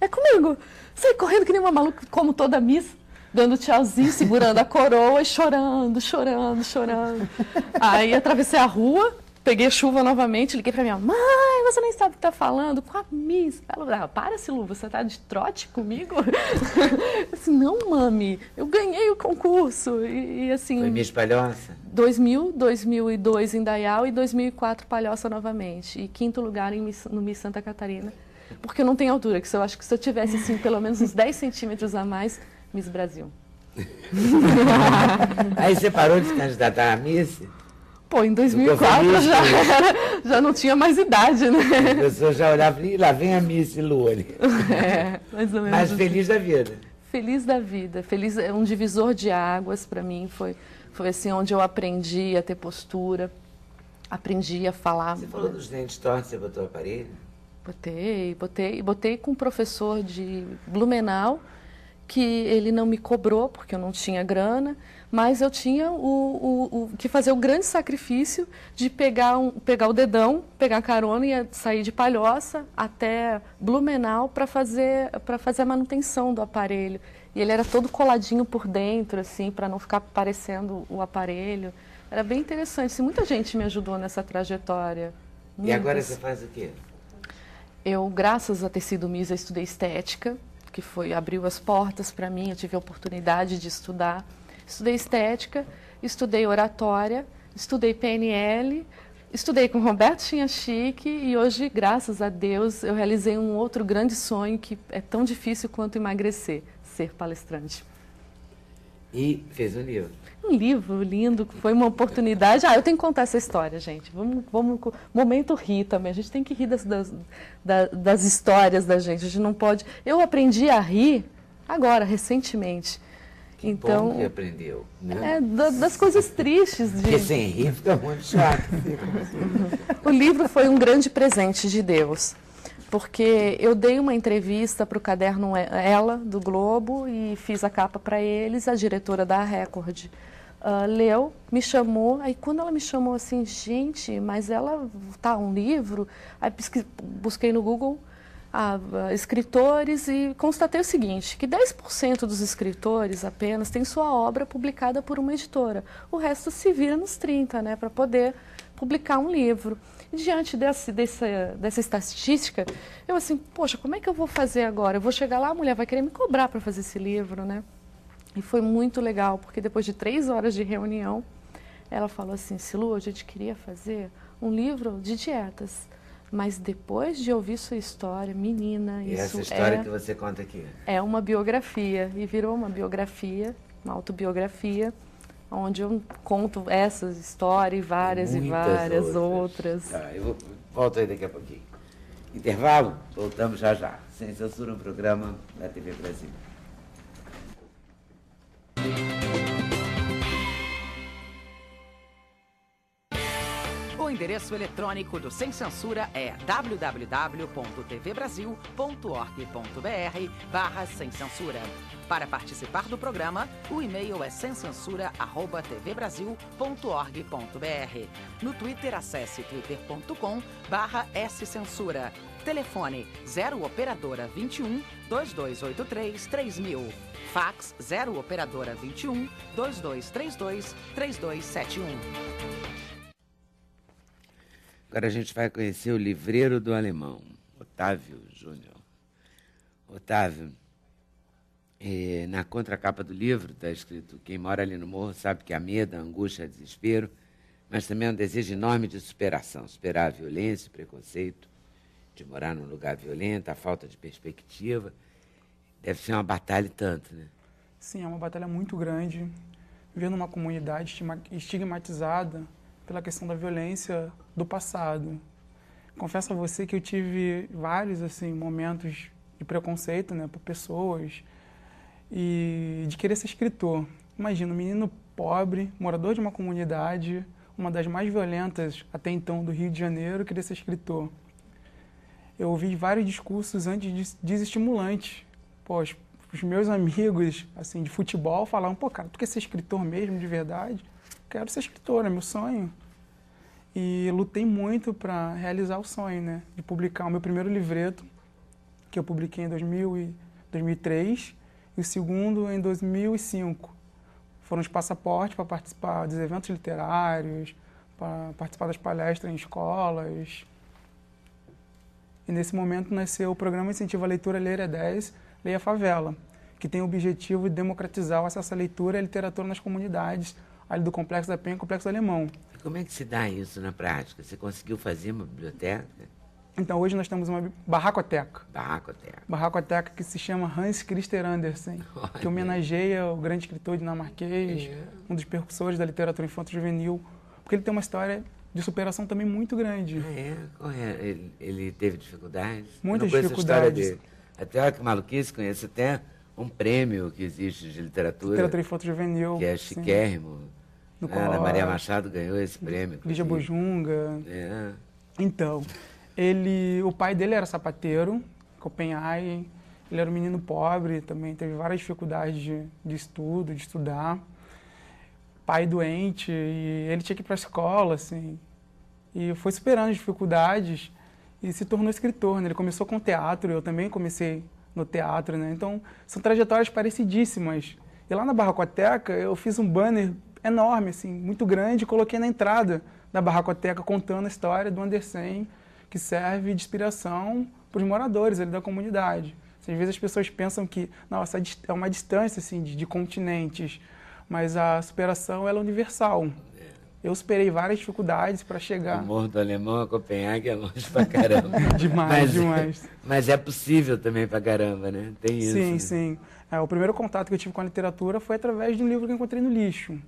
É comigo. Saí correndo que nem uma maluca, como toda Miss, dando tchauzinho, segurando a coroa e chorando. Aí atravessei a rua, peguei chuva novamente, liguei pra minha mãe, você nem sabe o que tá falando, com a Miss. Ela, para, Silu, você tá de trote comigo? Eu disse, não, mami, eu ganhei o concurso. E assim... Foi Miss Palhoça? 2000, 2002 em Dayal e 2004 Palhoça novamente. E quinto lugar no Miss Santa Catarina. Porque eu não tenho altura, que eu acho que se eu tivesse assim, pelo menos uns 10 centímetros a mais, Miss Brasil. Aí você parou de se candidatar a Miss? Pô, em 2004 já não tinha mais idade, né? As pessoas já olhavam e lá vem a Miss Luane. Mais ou menos. Mas feliz da vida. Feliz da vida. Feliz, é um divisor de águas para mim. Foi assim onde eu aprendi a ter postura, aprendi a falar. Você falou dos dentes tortos, você botou o aparelho? Botei com um professor de Blumenau, que ele não me cobrou, porque eu não tinha grana, mas eu tinha que fazer o grande sacrifício de pegar o dedão, pegar a carona e sair de Palhoça até Blumenau para fazer a manutenção do aparelho. E ele era todo coladinho por dentro, assim, para não ficar parecendo o aparelho. Era bem interessante. Assim, muita gente me ajudou nessa trajetória. E agora você faz o quê? Eu, graças a ter sido Miss, eu estudei estética, que abriu as portas para mim, eu tive a oportunidade de estudar. Estudei estética, estudei oratória, estudei PNL, estudei com Roberto Chinhachique e hoje, graças a Deus, eu realizei um outro grande sonho que é tão difícil quanto emagrecer, ser palestrante. E fez um livro. Um livro lindo, foi uma oportunidade. Eu tenho que contar essa história, gente. Vamos momento rir também. A gente tem que rir das histórias da gente. A gente não pode... Eu aprendi a rir agora, recentemente. Que bom que aprendeu, né? Das coisas tristes. Porque sem rir fica muito chato. O livro foi um grande presente de Deus. Porque eu dei uma entrevista para o caderno Ela, do Globo, e fiz a capa para eles, a diretora da Record leu, me chamou, aí quando ela me chamou assim, gente, mas ela tá um livro, aí busquei no Google escritores e constatei o seguinte, que 10% dos escritores apenas têm sua obra publicada por uma editora, o resto se vira nos 30, né, para poder publicar um livro. E diante dessa estatística, eu assim, poxa, como é que eu vou fazer agora? Eu vou chegar lá, a mulher vai querer me cobrar para fazer esse livro, né? E foi muito legal, porque depois de 3 horas de reunião, ela falou assim, Silu, a gente queria fazer um livro de dietas, mas depois de ouvir sua história, menina, e isso essa história que você conta aqui? É uma biografia, e virou uma biografia, uma autobiografia, onde eu conto essas histórias e várias outras. Eu volto aí daqui a pouquinho. Intervalo, voltamos já. Sem Censura, um programa da TV Brasil. O endereço eletrônico do Sem Censura é www.tvbrasil.org.br/sem censura. Para participar do programa, o e-mail é semcensura@tvbrasil.org.br. No Twitter, acesse twitter.com/scensura. Telefone 0 operadora 21 2283 3000. Fax 0 operadora 21 2232 3271. Agora a gente vai conhecer o livreiro do alemão, Otávio Júnior. Otávio, na contracapa do livro está escrito: quem mora ali no morro sabe que há medo, angústia, desespero, mas também é um desejo enorme de superação, superar a violência, o preconceito, de morar num lugar violento, a falta de perspectiva. Deve ser uma batalha e tanto, né? Sim, é uma batalha muito grande. Viver numa comunidade estigmatizada pela questão da violência do passado. Confesso a você que eu tive vários momentos de preconceito, né, por pessoas e de querer ser escritor. Imagina, um menino pobre, morador de uma comunidade, uma das mais violentas até então do Rio de Janeiro, querer ser escritor. Eu ouvi vários discursos antes desestimulantes. Pô, os meus amigos de futebol falavam: pô, cara, tu quer ser escritor mesmo, de verdade? Quero ser escritor, é meu sonho. E lutei muito para realizar o sonho, né, de publicar o meu primeiro livreto, que eu publiquei em 2003, e o segundo em 2005. Foram os passaportes para participar dos eventos literários, para participar das palestras em escolas. E nesse momento nasceu o Programa Incentivo à Leitura Ler é 10, Leia Favela, que tem o objetivo de democratizar o acesso à leitura e à literatura nas comunidades, ali do Complexo da Penha e Complexo Alemão. E como é que se dá isso na prática? Você conseguiu fazer uma biblioteca? Então, hoje nós temos uma barracoteca. Barracoteca. Barracoteca que se chama Hans Christian Andersen, que homenageia o grande escritor dinamarquês, um dos percussores da literatura infanto-juvenil, porque ele tem uma história de superação também muito grande. Qual é? Ele teve dificuldades? Muitas dificuldades. A história dele. Até olha que maluquice, conheço até um prêmio que existe de literatura. Literatura infanto-juvenil. Que é chiquérrimo. A Maria Machado ganhou esse prêmio. Lígia Bojunga. Então, o pai dele era sapateiro, em Copenhague. Ele era um menino pobre, também teve várias dificuldades de estudo, de estudar. Pai doente, e ele tinha que ir para a escola, E foi superando as dificuldades e se tornou escritor, né? Ele começou com teatro, eu também comecei no teatro, né? Então, são trajetórias parecidíssimas. E lá na Barracoteca, eu fiz um banner enorme, muito grande, e coloquei na entrada da Barracoteca contando a história do Andersen, que serve de inspiração para os moradores ali da comunidade. Às vezes as pessoas pensam que, nossa, é uma distância de continentes, mas a superação ela é universal. Eu superei várias dificuldades para chegar... O Morro do Alemão a Copenhague é longe pra caramba. Demais. Mas é possível também pra caramba, né? Tem isso. Sim, né? sim. O primeiro contato que eu tive com a literatura foi através de um livro que eu encontrei no lixo.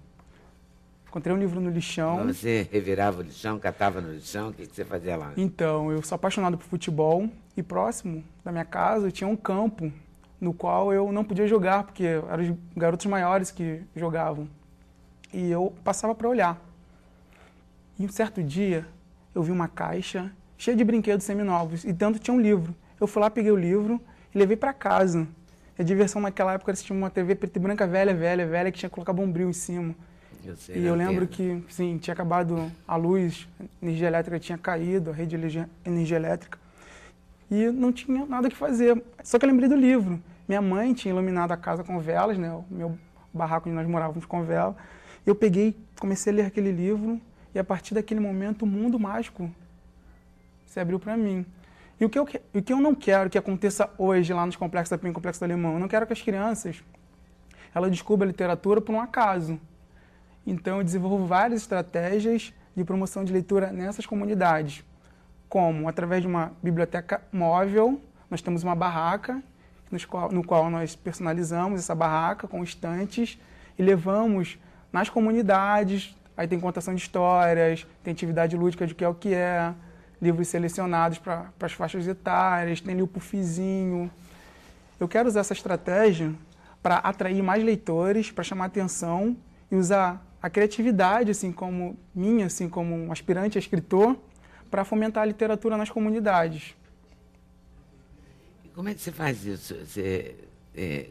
Encontrei um livro no lixão. Mas você revirava o lixão, catava no lixão, o que você fazia lá? Então, eu sou apaixonado por futebol e próximo da minha casa tinha um campo no qual eu não podia jogar, porque eram os garotos maiores que jogavam. E eu passava para olhar. E um certo dia, eu vi uma caixa cheia de brinquedos seminovos e dentro tinha um livro. Eu fui lá, peguei o livro e levei para casa. A diversão naquela época era assistir uma TV preta e branca velha, que tinha que colocar bombril em cima. Eu lembro que, tinha acabado a luz, a energia elétrica tinha caído, a rede de energia elétrica, e não tinha nada que fazer. Só que eu lembrei do livro. Minha mãe tinha iluminado a casa com velas, né? O meu barraco onde nós morávamos com vela. Eu peguei, comecei a ler aquele livro, e a partir daquele momento o mundo mágico se abriu para mim. E o que eu não quero que aconteça hoje lá nos Complexos da Penha e Complexo do Alemão, eu não quero que as crianças elas descubram a literatura por um acaso. Então eu desenvolvo várias estratégias de promoção de leitura nessas comunidades, como através de uma biblioteca móvel, nós temos uma barraca, no qual nós personalizamos essa barraca com estantes e levamos nas comunidades. Aí tem contação de histórias, tem atividade lúdica de o que é, livros selecionados para as faixas etárias, tem ali o puffzinho. Eu quero usar essa estratégia para atrair mais leitores, para chamar atenção e usar a criatividade, assim, como minha, assim, como um aspirante a escritor, para fomentar a literatura nas comunidades. E como é que você faz isso?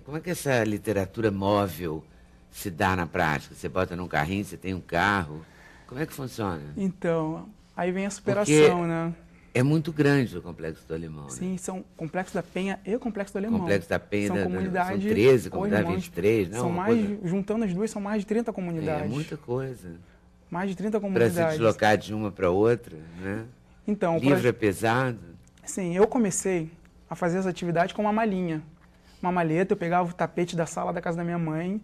Como é que essa literatura móvel se dá na prática? Você bota num carrinho, você tem um carro. Como é que funciona? Então, aí vem a superação, Porque né? é muito grande o Complexo do Alemão. Sim, né? são Complexo da Penha e Complexo do Alemão. Complexo da Penha, são são comunidades, 13, ou comunidade irmãos. 23, não? São uma mais, coisa- juntando as duas, são mais de 30 comunidades. É muita coisa. Mais de 30 Para comunidades. se deslocar de uma para outra, né? Então, o Livro é pesado. Sim, eu comecei a fazer essa atividade com uma malinha. Uma maleta, eu pegava o tapete da sala da casa da minha mãe,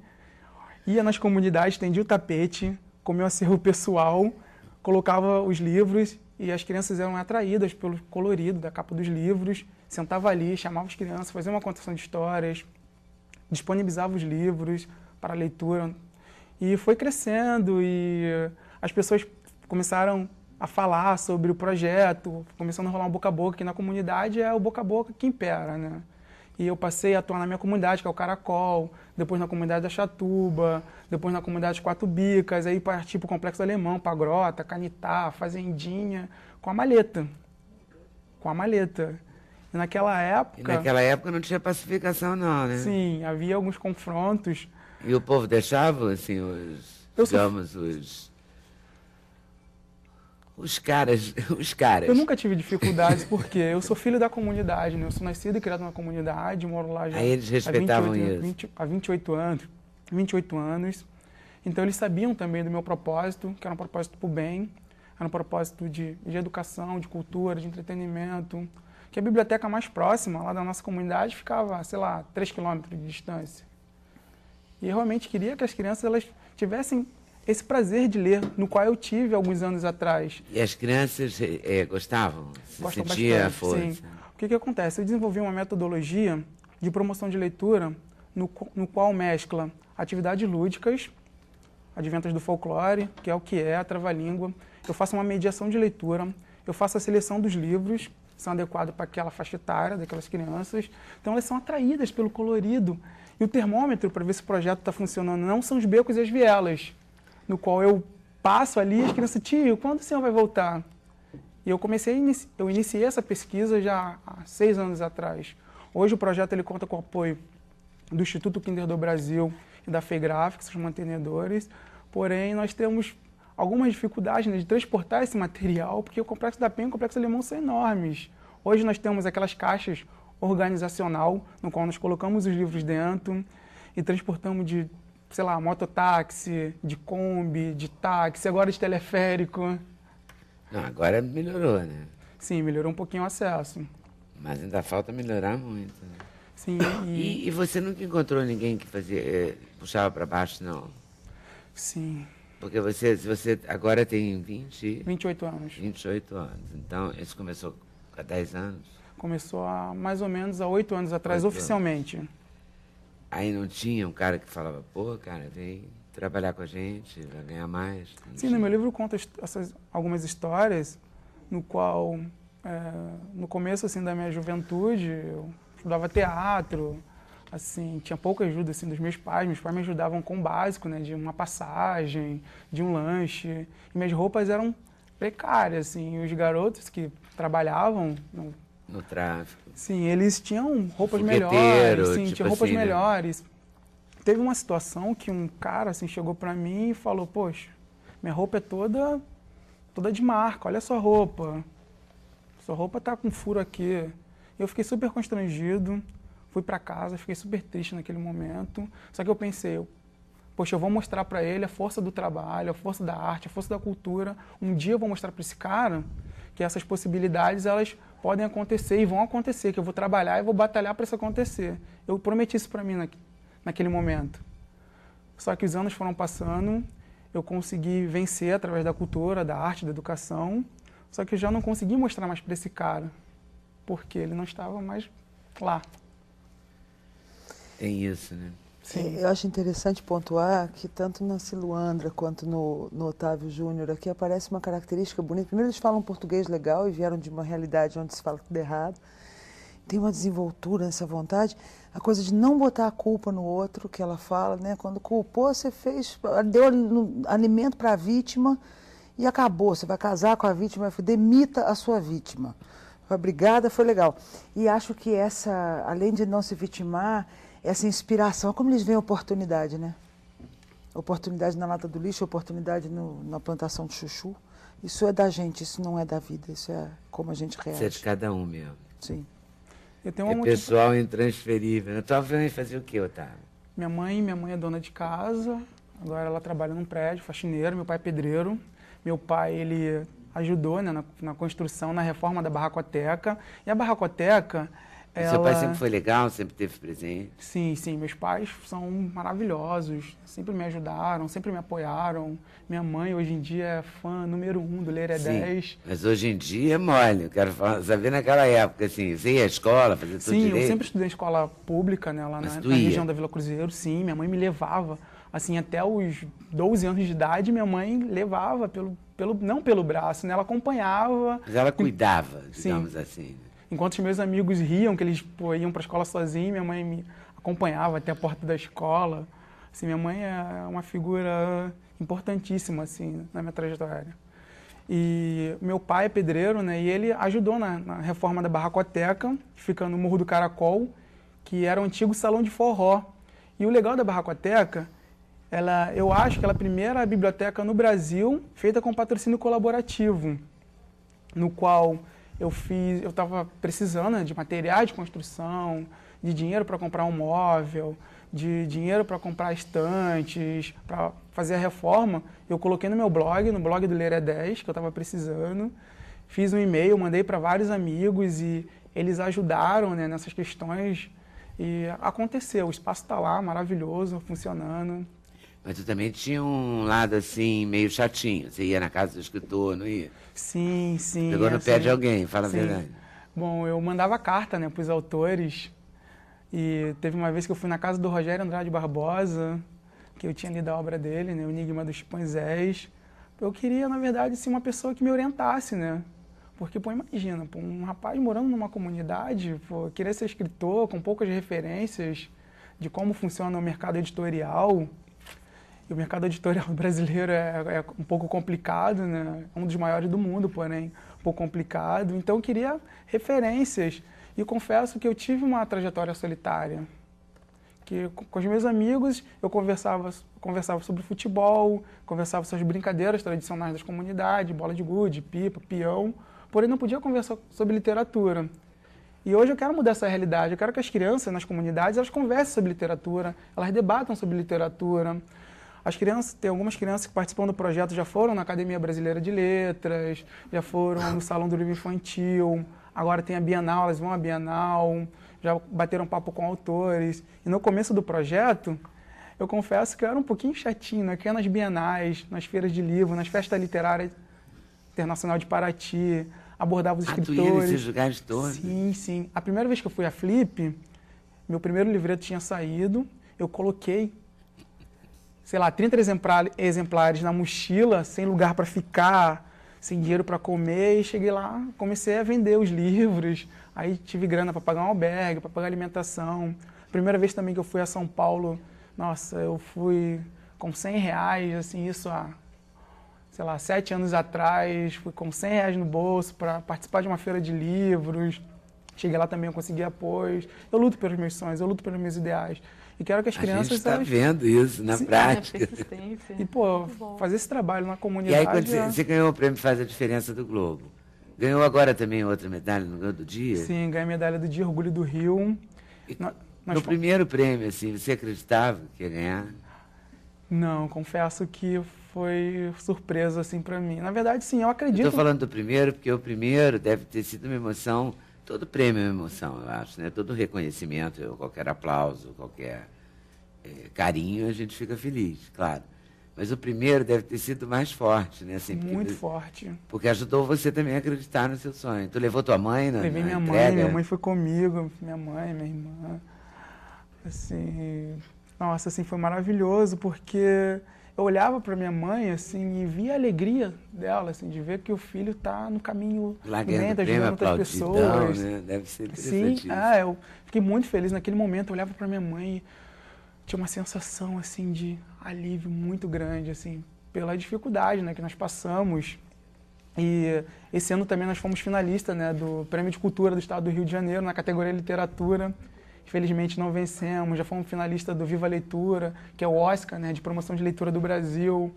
ia nas comunidades, estendia o tapete, com o meu acervo pessoal, colocava os livros e as crianças eram atraídas pelo colorido da capa dos livros, sentava ali, chamava as crianças, fazia uma contação de histórias, disponibilizava os livros para leitura. E foi crescendo e as pessoas começaram a falar sobre o projeto, começando a rolar um boca a boca, que na comunidade é o boca a boca que impera, né? E eu passei a atuar na minha comunidade, que é o Caracol, depois na comunidade da Chatuba, depois na comunidade Quatro Bicas, aí parti para o Complexo Alemão, para a Grota, Canitá, Fazendinha, com a maleta. Com a maleta. E naquela época... E naquela época não tinha pacificação, não, né? Sim, havia alguns confrontos. E o povo deixava, assim, os caras. Eu nunca tive dificuldades, porque eu sou filho da comunidade, né? Eu sou nascido e criado na comunidade, moro lá já Aí eles respeitavam isso. há 28 anos. Então eles sabiam também do meu propósito, que era um propósito para o bem, era um propósito de educação, de cultura, de entretenimento. Que a biblioteca mais próxima, lá da nossa comunidade, ficava, sei lá, 3 quilômetros de distância. E eu realmente queria que as crianças elas tivessem esse prazer de ler, no qual eu tive alguns anos atrás. E as crianças gostavam? Gostam Sentia a bastante, força? sim. O que acontece? Eu desenvolvi uma metodologia de promoção de leitura no qual mescla atividades lúdicas, adventas do folclore, que é a trava-língua. Eu faço uma mediação de leitura, eu faço a seleção dos livros, que são adequados para aquela faixa etária daquelas crianças. Então elas são atraídas pelo colorido. E o termômetro para ver se o projeto está funcionando não são os becos e as vielas, no qual eu passo ali e as crianças, tio, quando o senhor vai voltar? E eu iniciei essa pesquisa já há 6 anos atrás. Hoje o projeto ele conta com o apoio do Instituto Kinder do Brasil e da FEGRAF, que são os mantenedores, porém nós temos algumas dificuldades, né, de transportar esse material, porque o Complexo da Penha e o Complexo Alemão são enormes. Hoje nós temos aquelas caixas organizacional, no qual nós colocamos os livros dentro e transportamos de, sei lá, mototáxi, de Kombi, de táxi, agora de teleférico. Não, agora melhorou, né? Sim, melhorou um pouquinho o acesso. Mas ainda falta melhorar muito. Né? Sim, E você nunca encontrou ninguém que puxava para baixo, não? Sim. Porque se você agora tem 28 anos. 28 anos. Então, isso começou há 10 anos? Começou há mais ou menos há 8 anos atrás, 8 oficialmente. Aí não tinha um cara que falava, pô, cara, vem trabalhar com a gente, vai ganhar mais. Não Sim, tinha. no meu livro conta algumas histórias no qual, no começo assim, da minha juventude, eu estudava teatro, assim, tinha pouca ajuda assim, dos meus pais me ajudavam com o básico, né, de uma passagem, de um lanche, e minhas roupas eram precárias, assim, e os garotos que trabalhavam No tráfico. sim, eles tinham roupas Fogueteiro, melhores, sim, tipo tinham roupas assim, né? melhores. Teve uma situação que um cara assim chegou pra mim e falou: "Poxa, minha roupa é toda de marca. Olha a sua roupa. Sua roupa tá com furo aqui". Eu fiquei super constrangido. Fui pra casa, fiquei super triste naquele momento. Só que eu pensei, poxa, eu vou mostrar pra ele a força do trabalho, a força da arte, a força da cultura. Um dia eu vou mostrar pra esse cara que essas possibilidades elas podem acontecer e vão acontecer, que eu vou trabalhar e vou batalhar para isso acontecer. Eu prometi isso para mim naquele momento. Só que os anos foram passando, eu consegui vencer através da cultura, da arte, da educação, só que eu já não consegui mostrar mais para esse cara, porque ele não estava mais lá. Tem isso, né? Sim. Eu acho interessante pontuar que tanto na Ciluandra quanto no Otávio Júnior aqui aparece uma característica bonita. Primeiro, eles falam português legal e vieram de uma realidade onde se fala tudo errado. tem uma desenvoltura nessa vontade, a coisa de não botar a culpa no outro, que ela fala, né? Quando culpou, você deu alimento para a vítima e acabou. Você vai casar com a vítima, demita a sua vítima. Foi obrigada, foi legal. E acho que além de não se vitimar, essa inspiração, como eles veem a oportunidade, né? Oportunidade na lata do lixo, oportunidade na plantação de chuchu. Isso é da gente, isso não é da vida, isso é como a gente reage. Isso é de cada um mesmo. Sim. Eu tenho uma Pessoal intransferível. Tua mãe fazia o quê, Otávio? Minha mãe é dona de casa, agora ela trabalha num prédio, faxineiro, meu pai é pedreiro. Meu pai, ele ajudou, né, na construção, na reforma da Barracoteca. E a Barracoteca, Seu pai sempre foi legal, sempre teve presente? Sim, meus pais são maravilhosos, sempre me ajudaram, sempre me apoiaram. Minha mãe, hoje em dia, é fã número 1 do Ler é 10. Mas hoje em dia é mole, eu quero saber naquela época, assim, você ia à escola, fazia tudo direito? Sim, eu sempre estudei em escola pública, né, lá na região da Vila Cruzeiro, sim, minha mãe me levava, assim, até os 12 anos de idade, minha mãe levava, não pelo braço, né, ela acompanhava. Mas ela cuidava, digamos assim. Enquanto os meus amigos riam, que eles iam para a escola sozinhos, minha mãe me acompanhava até a porta da escola. Assim, minha mãe é uma figura importantíssima assim, na minha trajetória. E meu pai é pedreiro, né, e ele ajudou na reforma da Barracoteca, que fica no Morro do Caracol, que era o antigo salão de forró. E o legal da Barracoteca, eu acho que ela é a primeira biblioteca no Brasil feita com patrocínio colaborativo, no qual eu estava precisando, né, de materiais de construção, de dinheiro para comprar um móvel, de dinheiro para comprar estantes, para fazer a reforma. Eu coloquei no meu blog, no blog do Ler é 10, que eu estava precisando. Fiz um e-mail, mandei para vários amigos e eles ajudaram, né, nessas questões. E aconteceu, o espaço está lá, maravilhoso, funcionando. Mas tu também tinha um lado assim, meio chatinho. Você ia na casa do escritor, não ia? Sim. Pegou no pé de alguém, fala a verdade. Bom, eu mandava carta, né, para os autores. E teve uma vez que eu fui na casa do Rogério Andrade Barbosa, que eu tinha lido a obra dele, né, O Enigma dos Chimpanzés. Eu queria, na verdade, ser uma pessoa que me orientasse, né? Porque, imagina, um rapaz morando numa comunidade, querer ser escritor com poucas referências de como funciona o mercado editorial. E o mercado editorial brasileiro é um pouco complicado, né? É um dos maiores do mundo, porém um pouco complicado. Então eu queria referências. E eu confesso que eu tive uma trajetória solitária. Que com os meus amigos eu conversava sobre futebol, conversava sobre as brincadeiras tradicionais das comunidades, bola de gude, pipa, peão, porém não podia conversar sobre literatura. E hoje eu quero mudar essa realidade. Eu quero que as crianças nas comunidades elas conversem sobre literatura, elas debatam sobre literatura. Tem algumas crianças que participam do projeto, já foram na Academia Brasileira de Letras, já foram no Salão do Livro Infantil, agora tem a Bienal, elas vão à Bienal, já bateram papo com autores. E no começo do projeto, eu confesso que eu era um pouquinho chatinho, né? Que ia nas bienais, nas feiras de livro, nas festas literárias internacional de Paraty, abordava os escritores. Tu ia nesses lugares todos? Sim. A primeira vez que eu fui à Flip, meu primeiro livreto tinha saído, eu coloquei 30 exemplares na mochila, sem lugar para ficar, sem dinheiro para comer, e cheguei lá, comecei a vender os livros, aí tive grana para pagar um albergue, para pagar alimentação. Primeira vez também que eu fui a São Paulo, nossa, eu fui com R$100, assim, isso há, 7 anos atrás, fui com R$100 no bolso para participar de uma feira de livros. Cheguei lá também, eu consegui apoios. Eu luto pelos meus sonhos, eu luto pelos meus ideais. E quero que as crianças... A gente está vendo isso na prática. E, fazer esse trabalho na comunidade... E aí, quando você ganhou o prêmio Faz a Diferença do Globo, ganhou agora também outra medalha no do dia? Sim, ganhei a medalha do dia, Orgulho do Rio. No primeiro prêmio, assim, você acreditava que ia ganhar? Não, confesso que foi surpresa, assim, para mim. Na verdade, sim, eu acredito... Estou falando do primeiro, porque o primeiro deve ter sido uma emoção... Todo prêmio é uma emoção, eu acho, né? Todo reconhecimento, qualquer aplauso, qualquer carinho, a gente fica feliz, claro. Mas o primeiro deve ter sido mais forte, né? Assim, muito forte. Porque ajudou você também a acreditar no seu sonho. Tu levou tua mãe na Levei minha entrega? Minha mãe foi comigo, minha mãe, minha irmã. Assim, nossa, assim, foi maravilhoso, porque eu olhava para minha mãe, assim, e via a alegria dela, assim, de ver que o filho está no caminho Lá do bem, ganhando tá ajudando outras aplaudidão, pessoas. né? Deve ser Sim, interessantíssimo. eu fiquei muito feliz naquele momento. Eu olhava para minha mãe e tinha uma sensação, assim, de alívio muito grande, assim, pela dificuldade, né, que nós passamos. E esse ano também nós fomos finalistas, né, do Prêmio de Cultura do Estado do Rio de Janeiro, na categoria Literatura. Infelizmente não vencemos, já fomos finalistas do Viva Leitura, que é o Oscar, né, de promoção de leitura do Brasil.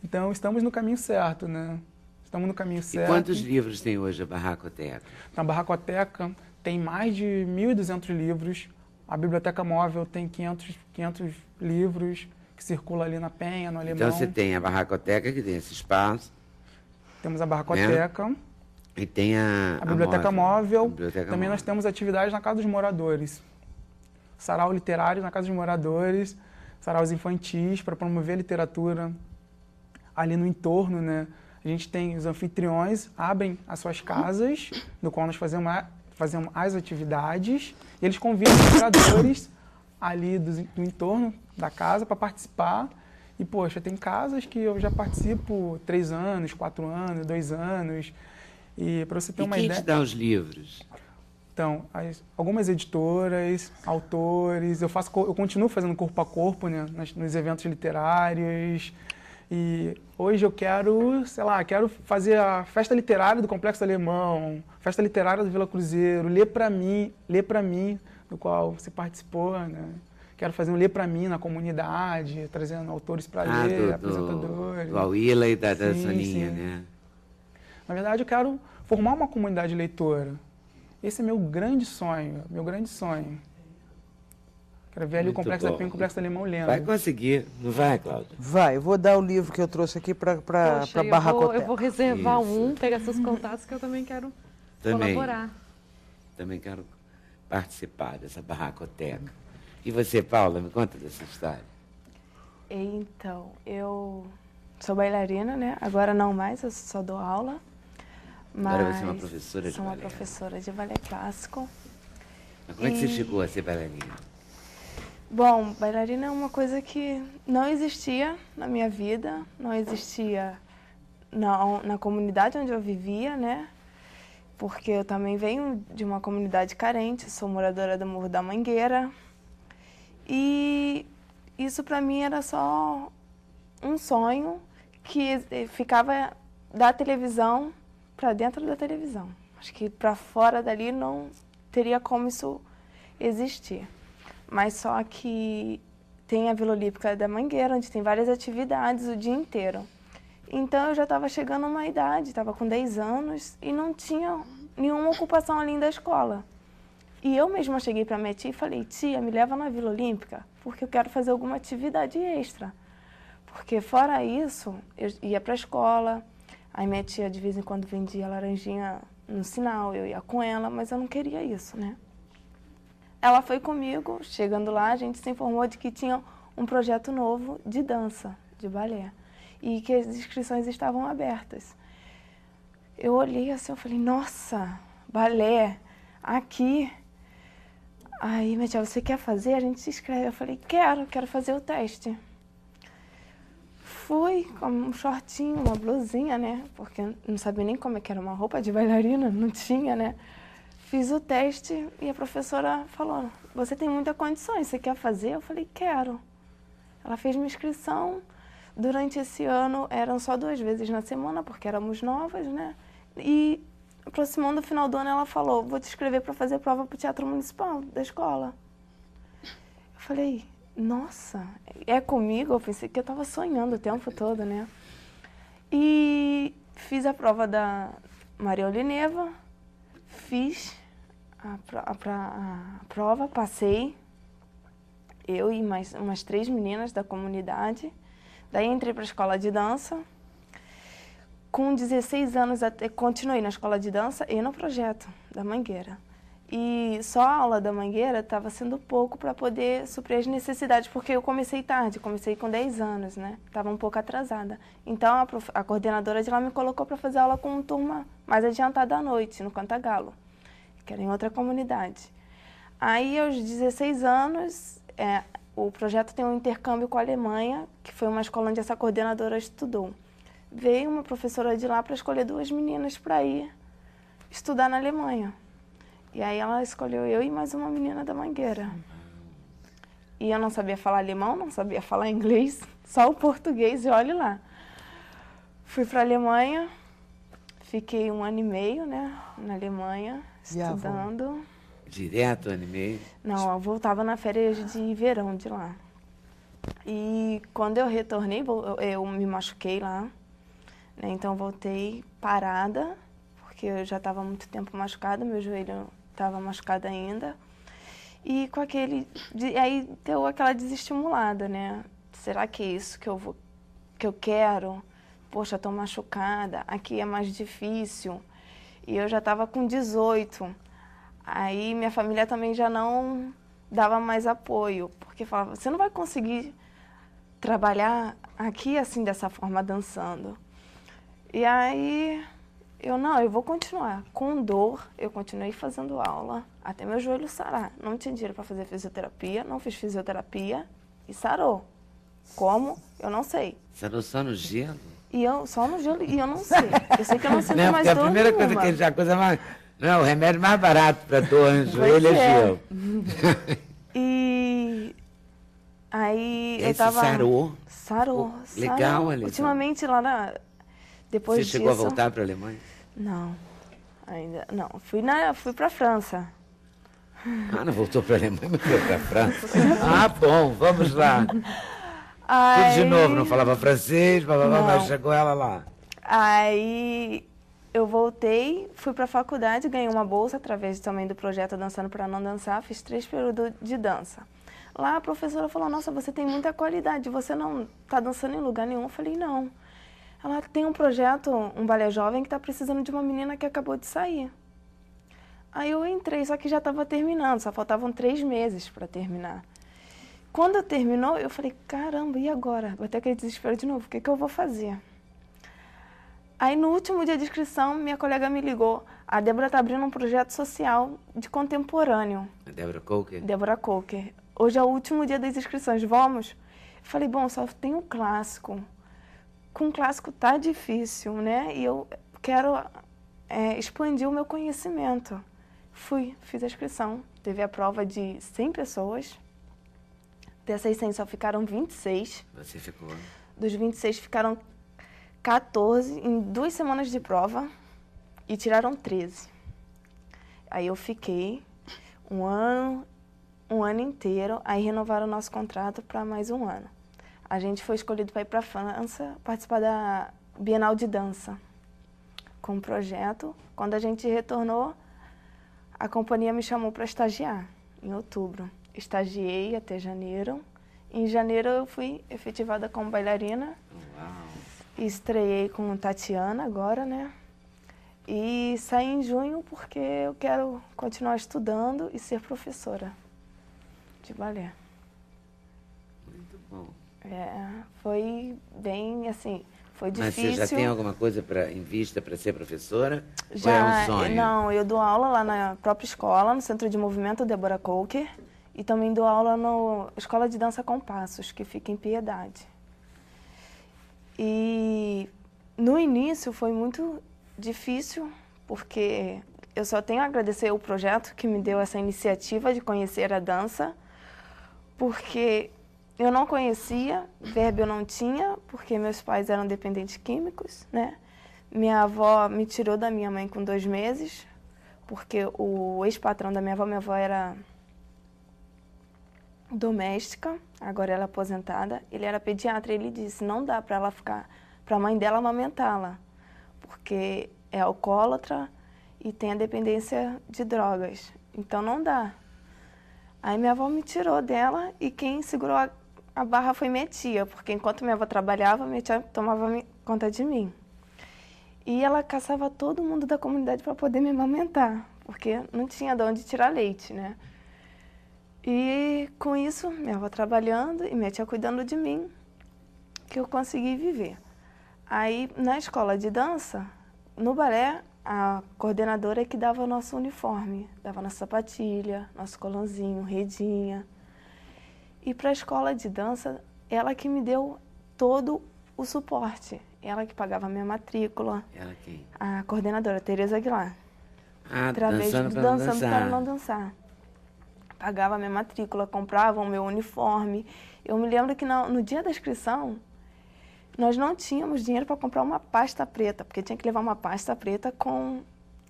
Então estamos no caminho certo, né? Estamos no caminho certo. E quantos livros tem hoje a Barracoteca? Na Barracoteca tem mais de 1.200 livros. A Biblioteca Móvel tem 500 livros que circula ali na Penha, no Alemão. Então você tem a Barracoteca, que tem esse espaço. Temos a Barracoteca. E tem a Biblioteca Móvel. A Biblioteca Também Móvel. nós temos atividades na Casa dos Moradores. Sarau literário na Casa dos Moradores, saraus infantis para promover a literatura ali no entorno, né? A gente tem os anfitriões, abrem as suas casas, no qual nós fazemos as atividades, e eles convidam os moradores ali do entorno da casa para participar. E, poxa, tem casas que eu já participo 3 anos, 4 anos, 2 anos. E para você ter uma quem ideia... te dá os livros? Então, algumas editoras, autores, eu continuo fazendo corpo a corpo, né, nos eventos literários. E hoje eu quero, sei lá, quero fazer a festa literária do Complexo Alemão, festa literária do Vila Cruzeiro, Lê Pra Mim, do qual você participou, né? Quero fazer um Lê Pra Mim na comunidade, trazendo autores para ler, apresentadores. Do Auíla e da Sim, Soninha, sim. né? Na verdade, eu quero formar uma comunidade leitora. Esse é meu grande sonho, Quero ver ali o Complexo da Penha e o Complexo Alemão lendo. Vai conseguir, não vai, Cláudia? Vai, eu vou dar o livro que eu trouxe aqui para Poxa, Barracoteca. eu vou reservar Isso. pegar seus contatos, que eu também quero colaborar. Também quero participar dessa Barracoteca. E você, Paula, me conta dessa história. Então, eu sou bailarina, né? Agora não mais, eu só dou aula. Agora você é uma professora de sou uma balé. professora de balé clássico. Mas como é que você chegou a ser bailarina? Bom, bailarina é uma coisa que não existia na minha vida, não existia na comunidade onde eu vivia, né? Porque eu também venho de uma comunidade carente, sou moradora do Morro da Mangueira. E isso para mim era só um sonho que ficava da televisão para dentro da televisão. Acho que para fora dali não teria como isso existir. Mas só que tem a Vila Olímpica da Mangueira, onde tem várias atividades o dia inteiro. Então eu já estava chegando a uma idade, estava com 10 anos e não tinha nenhuma ocupação além da escola. E eu mesma cheguei para minha tia e falei: tia, me leva na Vila Olímpica, porque eu quero fazer alguma atividade extra. Porque fora isso, eu ia para a escola, aí minha tia de vez em quando vendia laranjinha no sinal, eu ia com ela, mas eu não queria isso, né? Ela foi comigo, chegando lá, a gente se informou de que tinha um projeto novo de dança, de balé, e que as inscrições estavam abertas. Eu olhei assim, eu falei: nossa, balé, aqui. Aí minha tia: você quer fazer? A gente se inscreve. Eu falei: quero fazer o teste. Fui com um shortinho, uma blusinha, né? Porque eu não sabia nem como é que era uma roupa de bailarina, não tinha, né? Fiz o teste e a professora falou: você tem muitas condições, você quer fazer? Eu falei: quero. Ela fez minha inscrição. Durante esse ano eram só 2 vezes na semana, porque éramos novas, né? E aproximando o final do ano, ela falou: vou te inscrever para fazer prova para o Teatro Municipal da escola. Eu falei: nossa, é comigo? Eu pensei que eu estava sonhando o tempo todo, né? E fiz a prova da Maria Olineva, fiz a prova, passei, eu e mais umas 3 meninas da comunidade. Daí entrei para a escola de dança. Com 16 anos, continuei na escola de dança e no projeto da Mangueira. E só a aula da Mangueira estava sendo pouco para poder suprir as necessidades, porque eu comecei tarde, comecei com 10 anos, né? Estava um pouco atrasada. Então a coordenadora de lá me colocou para fazer aula com uma turma mais adiantada à noite, no Cantagalo, que era em outra comunidade. Aí, aos 16 anos, o projeto tem um intercâmbio com a Alemanha, que foi uma escola onde essa coordenadora estudou. Veio uma professora de lá para escolher 2 meninas para ir estudar na Alemanha. E aí ela escolheu eu e mais uma menina da Mangueira. E eu não sabia falar alemão, não sabia falar inglês, só o português, e olhe lá. Fui para a Alemanha, fiquei 1 ano e meio, né, na Alemanha, estudando. Direto, 1 ano e meio? Não, eu voltava na férias de verão de lá. E quando eu retornei, eu me machuquei lá, né, então voltei parada, porque eu já estava há muito tempo machucada, meu joelho estava machucado ainda. E com aí deu aquela desestimulada, né? Será que é isso que eu quero? Poxa, estou machucada, aqui é mais difícil. E eu já estava com 18. Aí minha família também já não dava mais apoio, porque falava, você não vai conseguir trabalhar aqui assim, dessa forma, dançando. E aí eu vou continuar. Com dor, eu continuei fazendo aula até meu joelho sarar. Não tinha dinheiro para fazer fisioterapia, não fiz fisioterapia e sarou. Como? Eu não sei. Sarou só no gelo? Só no gelo, e eu não sei. Eu sei que eu não sinto mais dor a primeira nenhuma. coisa mais... Não, o remédio mais barato para dor no joelho é gelo. E aí eu Esse tava... sarou? Sarou. Legal, Alisson. Ultimamente lá depois Você disso... chegou a voltar para a Alemanha? Não, ainda não. Fui para a França. Ah, não voltou para a Alemanha, mas foi para a França. Ah, bom, vamos lá. Aí... Tudo de novo, não falava francês, mas chegou ela lá. Aí eu voltei, fui para a faculdade, ganhei uma bolsa através também do projeto Dançando para Não Dançar, fiz 3 períodos de dança. Lá a professora falou, nossa, você tem muita qualidade, você não está dançando em lugar nenhum. Eu falei, não. Ela tem um projeto, um balé jovem, que está precisando de uma menina que acabou de sair. Aí eu entrei, só que já estava terminando, só faltavam 3 meses para terminar. Quando terminou, eu falei, caramba, e agora? Vou ter aquele desespero de novo, o que eu vou fazer? Aí no último dia de inscrição, minha colega me ligou, a Débora está abrindo um projeto social de contemporâneo. A Débora Coker? Débora Coker. Hoje é o último dia das inscrições, vamos? Eu falei, bom, só tem um clássico. Com clássico tá difícil, né? E eu quero expandir o meu conhecimento. Fiz a inscrição. Teve a prova de 100 pessoas. Dessas 100 só ficaram 26. Você ficou? Dos 26 ficaram 14 em 2 semanas de prova e tiraram 13. Aí eu fiquei um ano inteiro, aí renovaram o nosso contrato para mais um ano. A gente foi escolhido para ir para a França participar da Bienal de Dança com um projeto. Quando a gente retornou, a companhia me chamou para estagiar em outubro. Estagiei até janeiro. Em janeiro eu fui efetivada como bailarina. Uau. Estreiei com Tatiana agora, né? E saí em junho porque eu quero continuar estudando e ser professora de balé. Muito bom. Foi bem, assim, foi difícil. Mas você já tem alguma coisa em vista para ser professora? Já, ou é um sonho? Não, eu dou aula lá na própria escola, no Centro de Movimento Débora Coker, e também dou aula na Escola de Dança Compassos, que fica em Piedade. E no início foi muito difícil, porque eu só tenho a agradecer o projeto que me deu essa iniciativa de conhecer a dança, porque eu não conhecia, verbo eu não tinha, porque meus pais eram dependentes químicos, né? Minha avó me tirou da minha mãe com 2 meses, porque o ex-patrão da minha avó era doméstica, agora ela é aposentada, ele era pediatra e ele disse, não dá para ela ficar, para a mãe dela amamentá-la, porque é alcoólatra e tem a dependência de drogas, então não dá. Aí minha avó me tirou dela e quem segurou a barra foi minha tia, porque enquanto minha avó trabalhava, minha tia tomava conta de mim. E ela caçava todo mundo da comunidade para poder me amamentar, porque não tinha de onde tirar leite, né? E com isso, minha avó trabalhando e minha tia cuidando de mim, que eu consegui viver. Aí, na escola de dança, no balé, a coordenadora é que dava o nosso uniforme, dava nossa sapatilha, nosso colãozinho, redinha. E para a escola de dança, ela que me deu todo o suporte. Ela que pagava a minha matrícula. Ela quem? A coordenadora, Tereza Aguilar. Dançando para não dançar. Pagava a minha matrícula, comprava o meu uniforme. Eu me lembro que no dia da inscrição, nós não tínhamos dinheiro para comprar uma pasta preta, porque tinha que levar uma pasta preta com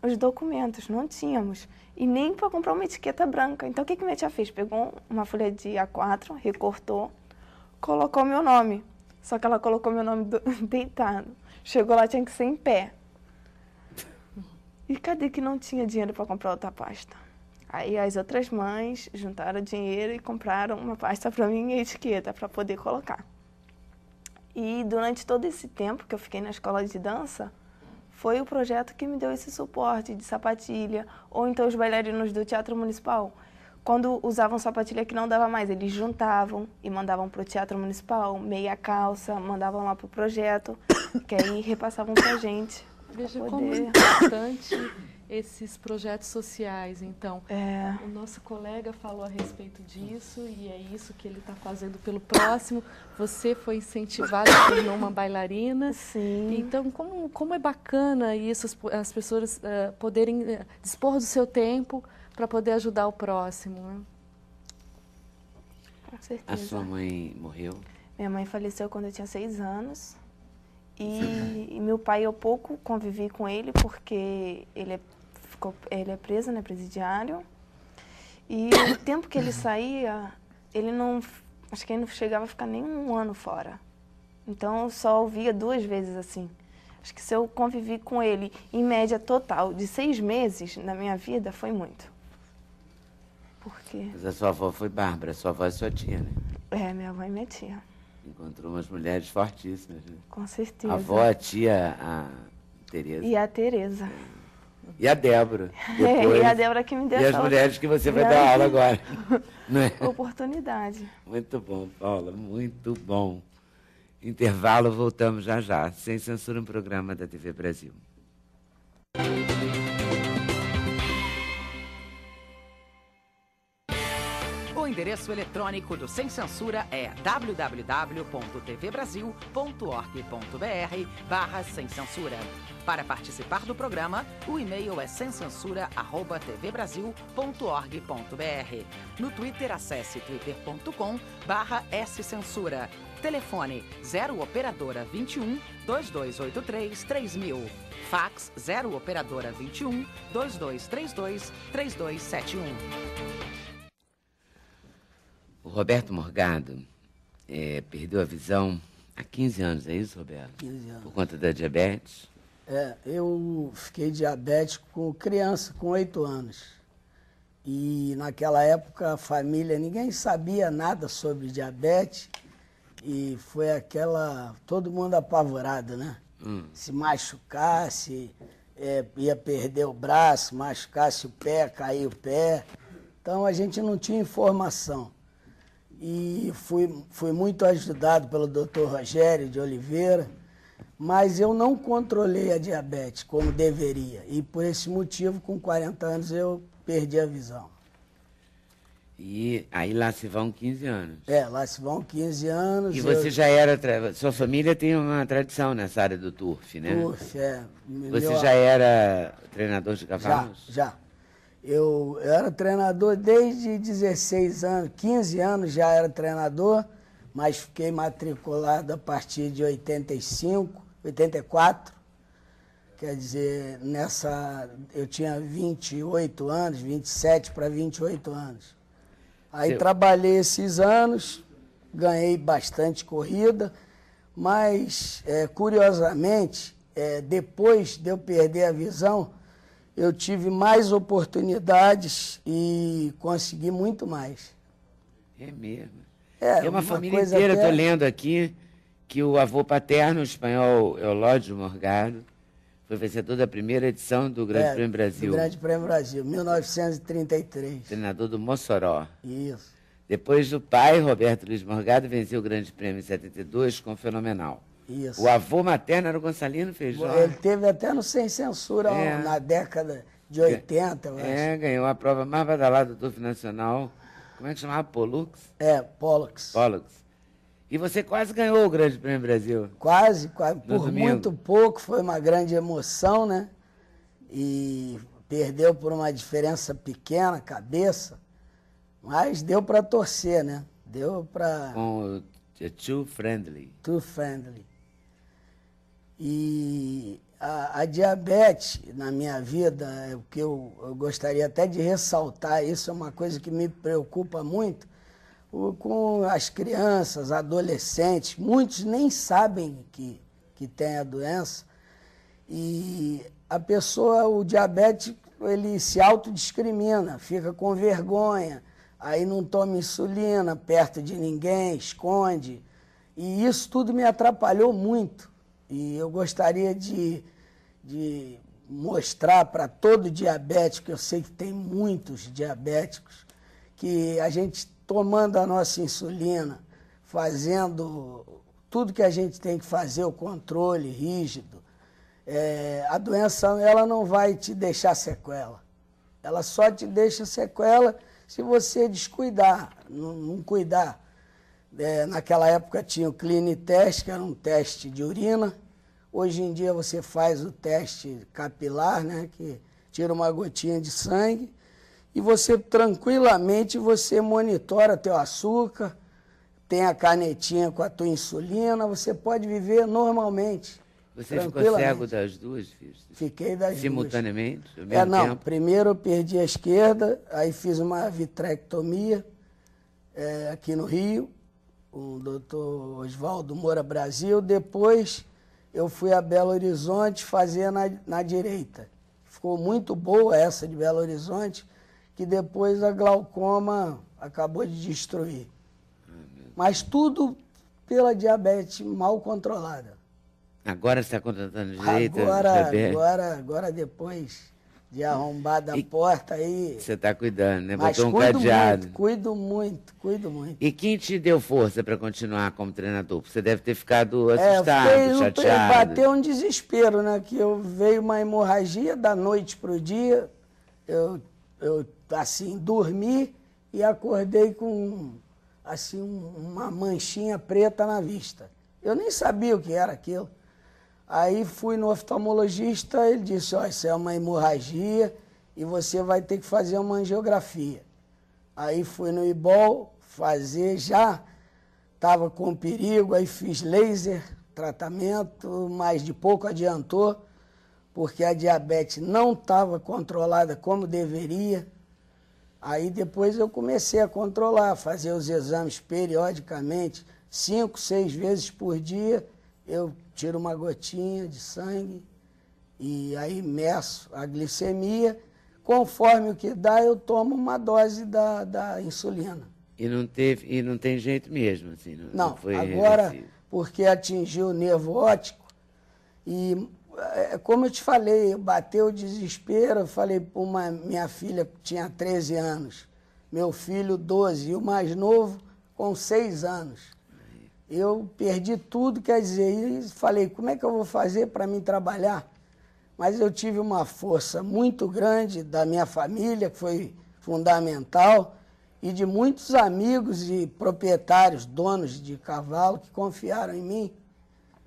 os documentos, não tínhamos. E nem para comprar uma etiqueta branca. Então, o que minha tia fez? Pegou uma folha de A4, recortou, colocou meu nome. Só que ela colocou meu nome deitado. Chegou lá, tinha que ser em pé. E cadê que não tinha dinheiro para comprar outra pasta? Aí as outras mães juntaram dinheiro e compraram uma pasta para mim e a etiqueta para poder colocar. E durante todo esse tempo que eu fiquei na escola de dança, foi o projeto que me deu esse suporte de sapatilha, ou então os bailarinos do Teatro Municipal. Quando usavam sapatilha que não dava mais, eles juntavam e mandavam para o Teatro Municipal, meia calça, mandavam lá para o projeto, que aí repassavam para a gente. Veja como é importante esses projetos sociais. Então, o nosso colega falou a respeito disso e é isso que ele está fazendo pelo próximo. Você foi incentivada, se tornou uma bailarina. Sim. Então, como é bacana isso, as pessoas poderem dispor do seu tempo para poder ajudar o próximo, né? Com certeza. A sua mãe morreu? Minha mãe faleceu quando eu tinha 6 anos. E meu pai, eu pouco convivi com ele, porque ele é preso, né, presidiário. E o tempo que ele saía, acho que ele não chegava a ficar nem um ano fora. Então, eu só ouvia 2 vezes assim. Acho que se eu convivi com ele, em média total, de 6 meses na minha vida, foi muito. Porque... Mas a sua avó foi Bárbara, sua avó é sua tia, né? minha avó e minha tia. Encontrou umas mulheres fortíssimas, né? Com certeza. A avó, a tia, a Tereza. E a Tereza. E a Débora. E a Débora que me deu e as mulheres que você vai dar aula agora. Não é? Oportunidade. Muito bom, Paula, muito bom. Intervalo, voltamos já já. Sem Censura, um programa da TV Brasil. O endereço eletrônico do Sem Censura é www.tvbrasil.org.br/sem censura. Para participar do programa, o e-mail é semcensura@tvbrasil.org.br. No Twitter, acesse twitter.com/scensura. Telefone 0 operadora 21 2283 3000. Fax 0 operadora 21 2232 3271. O Roberto Morgado perdeu a visão há 15 anos, é isso, Roberto? 15 anos. Por conta da diabetes? Eu fiquei diabético criança, com 8 anos. E naquela época a família, ninguém sabia nada sobre diabetes. E foi todo mundo apavorado, né? Se machucasse, ia perder o braço, machucasse o pé, cair o pé. Então a gente não tinha informação. E fui muito ajudado pelo Dr. Rogério de Oliveira, mas eu não controlei a diabetes como deveria. E por esse motivo, com 40 anos, eu perdi a visão. E aí lá se vão 15 anos. Lá se vão 15 anos. E você já era... Sua família tem uma tradição nessa área do turf, né? Turf, Você já era treinador de cavalos? Já. Eu era treinador desde 16 anos, 15 anos já era treinador, mas fiquei matriculado a partir de 84. Quer dizer, eu tinha 28 anos, 27 para 28 anos. Aí trabalhei esses anos, ganhei bastante corrida, mas, curiosamente, depois de eu perder a visão, eu tive mais oportunidades e consegui muito mais. É mesmo. É uma família inteira, estou lendo aqui, que o avô paterno, o espanhol Eulódio Morgado, foi vencedor da primeira edição do Grande Prêmio Brasil. Do Grande Prêmio Brasil, 1933. Treinador do Mossoró. Isso. Depois do pai, Roberto Luiz Morgado, venceu o Grande Prêmio em 72 com Fenomenal. Isso. O avô materno era o Gonçalino Feijó. Ele teve até no Sem Censura, na década de 80. Ganhou a prova mais badalada do turf nacional Como é que chamava? Pollux? Pollux. Pollux. E você quase ganhou o Grande Prêmio Brasil. Quase. No Por domingo. muito pouco, foi uma grande emoção, né? E perdeu por uma diferença pequena, cabeça, mas deu para torcer, né? Deu para... Com o Too Friendly. Too Friendly. E a diabetes na minha vida, é o que eu gostaria até de ressaltar, isso é uma coisa que me preocupa muito, com as crianças, adolescentes, muitos nem sabem que tem a doença, e a pessoa, o diabético, ele se autodiscrimina, fica com vergonha, aí não toma insulina perto de ninguém, esconde, e isso tudo me atrapalhou muito, e eu gostaria de mostrar para todo diabético, eu sei que tem muitos diabéticos, que a gente tomando a nossa insulina, fazendo tudo que a gente tem que fazer, o controle rígido, a doença ela não vai te deixar sequela. Ela só te deixa sequela se você descuidar, não cuidar. Naquela época tinha o Clinitest, que era um teste de urina. Hoje em dia você faz o teste capilar, né, que tira uma gotinha de sangue, e você tranquilamente você monitora teu açúcar, tem a canetinha com a tua insulina, você pode viver normalmente. Você ficou cego das duas, filhos? Fiquei das simultaneamente, duas. Ao mesmo tempo? Primeiro eu perdi a esquerda, aí fiz uma vitrectomia aqui no Rio, com o doutor Oswaldo Moura Brasil, depois eu fui a Belo Horizonte fazer na direita. Ficou muito boa essa de Belo Horizonte, que depois a glaucoma acabou de destruir. Mas tudo pela diabetes mal controlada. Agora você está contratando direito? Agora depois de arrombar da porta aí... Você está cuidando, né? Mas botou um cadeado. Cuido muito. E quem te deu força para continuar como treinador? Você deve ter ficado assustado, chateado. Bateu um desespero, né? Que veio uma hemorragia da noite para o dia. Eu assim, dormi e acordei com assim, uma manchinha preta na vista. Eu nem sabia o que era aquilo. Aí fui no oftalmologista, ele disse, isso é uma hemorragia e você vai ter que fazer uma angiografia. Aí fui no IBOL fazer, já estava com perigo, aí fiz laser, tratamento, mas de pouco adiantou, porque a diabetes não estava controlada como deveria. Aí depois eu comecei a controlar, fazer os exames periodicamente, 5, 6 vezes por dia, eu tiro uma gotinha de sangue e aí meço a glicemia. Conforme o que dá, eu tomo uma dose da insulina. E não tem jeito mesmo, assim? Não foi agora, reversível. Porque atingiu o nervo óptico e, como eu te falei, bateu o desespero, eu falei para minha filha que tinha 13 anos, meu filho 12 e o mais novo com 6 anos. Eu perdi tudo, quer dizer, e falei, como é que eu vou fazer para mim trabalhar? Mas eu tive uma força muito grande da minha família, que foi fundamental, e de muitos amigos e proprietários, donos de cavalo, que confiaram em mim.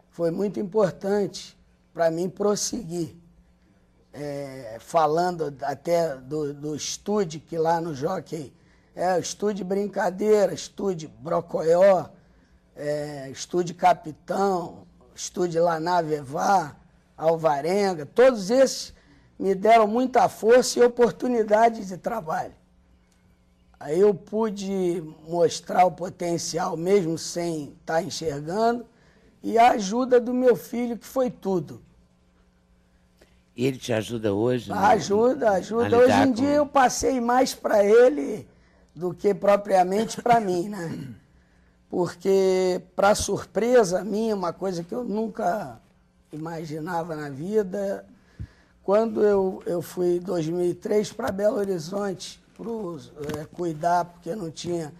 Foi muito importante para mim prosseguir. Falando até do estúdio, que lá no Jockey estúdio Brincadeira, estúdio Brocoió, estúdio Capitão, estúdio Lanavevá, Alvarenga, todos esses me deram muita força e oportunidade de trabalho. Aí eu pude mostrar o potencial mesmo sem estar enxergando e a ajuda do meu filho, que foi tudo. E ele te ajuda hoje? Ajuda. Hoje em dia eu passei mais para ele do que propriamente para mim, né? Porque, para surpresa minha, uma coisa que eu nunca imaginava na vida, quando eu fui em 2003 para Belo Horizonte, cuidar, porque não tinha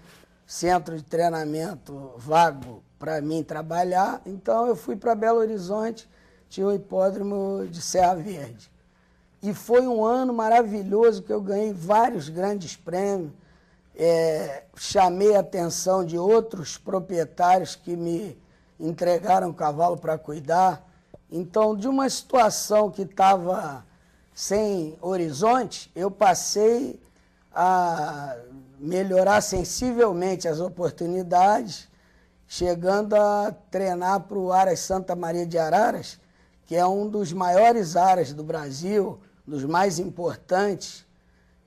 centro de treinamento vago para mim trabalhar, então eu fui para Belo Horizonte, tinha o hipódromo de Serra Verde. E foi um ano maravilhoso, que eu ganhei vários grandes prêmios, chamei a atenção de outros proprietários que me entregaram o cavalo para cuidar. Então, de uma situação que estava sem horizonte, eu passei a melhorar sensivelmente as oportunidades, chegando a treinar para o Aras Santa Maria de Araras, que é um dos maiores aras do Brasil, dos mais importantes,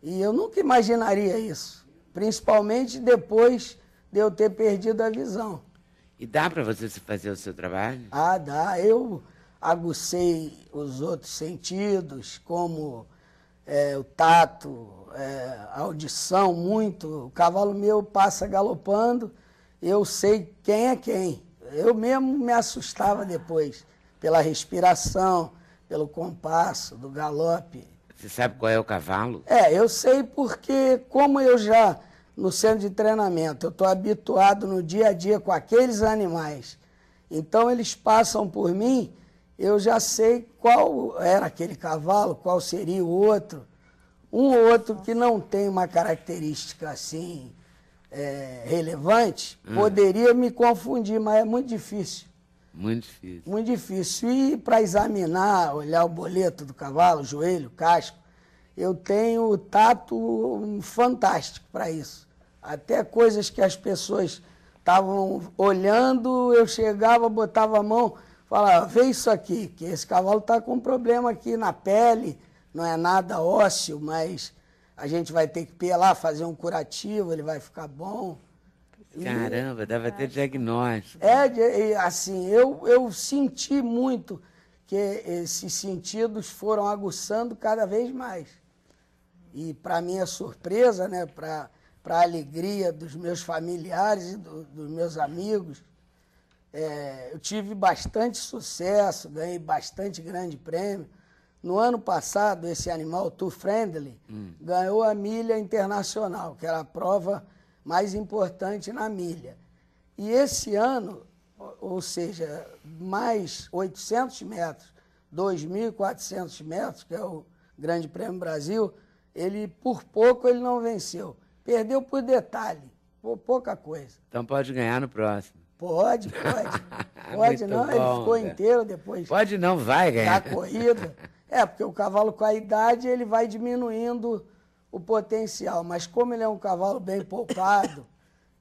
e eu nunca imaginaria isso, principalmente depois de eu ter perdido a visão. E dá para você fazer o seu trabalho? Ah, dá. Eu agucei os outros sentidos, como o tato, a audição muito. O cavalo meu passa galopando, eu sei quem é quem. Eu mesmo me assustava depois, pela respiração, pelo compasso do galope. Você sabe qual é o cavalo? Eu sei porque, como eu já, no centro de treinamento, eu estou habituado no dia a dia com aqueles animais. Então, eles passam por mim, eu já sei qual era aquele cavalo, qual seria o outro. Um ou outro que não tem uma característica assim relevante, poderia me confundir, mas é muito difícil. Muito difícil. Muito difícil. E para examinar, olhar o boleto do cavalo, o joelho, o casco, eu tenho o tato fantástico para isso. Até coisas que as pessoas estavam olhando, eu chegava, botava a mão, falava, vê isso aqui, que esse cavalo está com um problema aqui na pele, não é nada ósseo, mas a gente vai ter que pelar, fazer um curativo, ele vai ficar bom. Caramba, dava até diagnóstico. Assim, eu senti muito que esses sentidos foram aguçando cada vez mais. E para minha surpresa, né, para a alegria dos meus familiares e dos meus amigos, eu tive bastante sucesso, ganhei bastante grande prêmio. No ano passado, esse animal, Too Friendly, ganhou a milha internacional, que era a prova mais importante na milha. E esse ano, ou seja, mais 800 metros, 2.400 metros, que é o Grande Prêmio Brasil, ele, por pouco, ele não venceu. Perdeu por detalhe, por pouca coisa. Então pode ganhar no próximo. Pode. Pode não, ele ficou inteiro depois. Pode não, vai ganhar. Da corrida. Porque o cavalo com a idade, ele vai diminuindo o potencial. Mas como ele é um cavalo bem poupado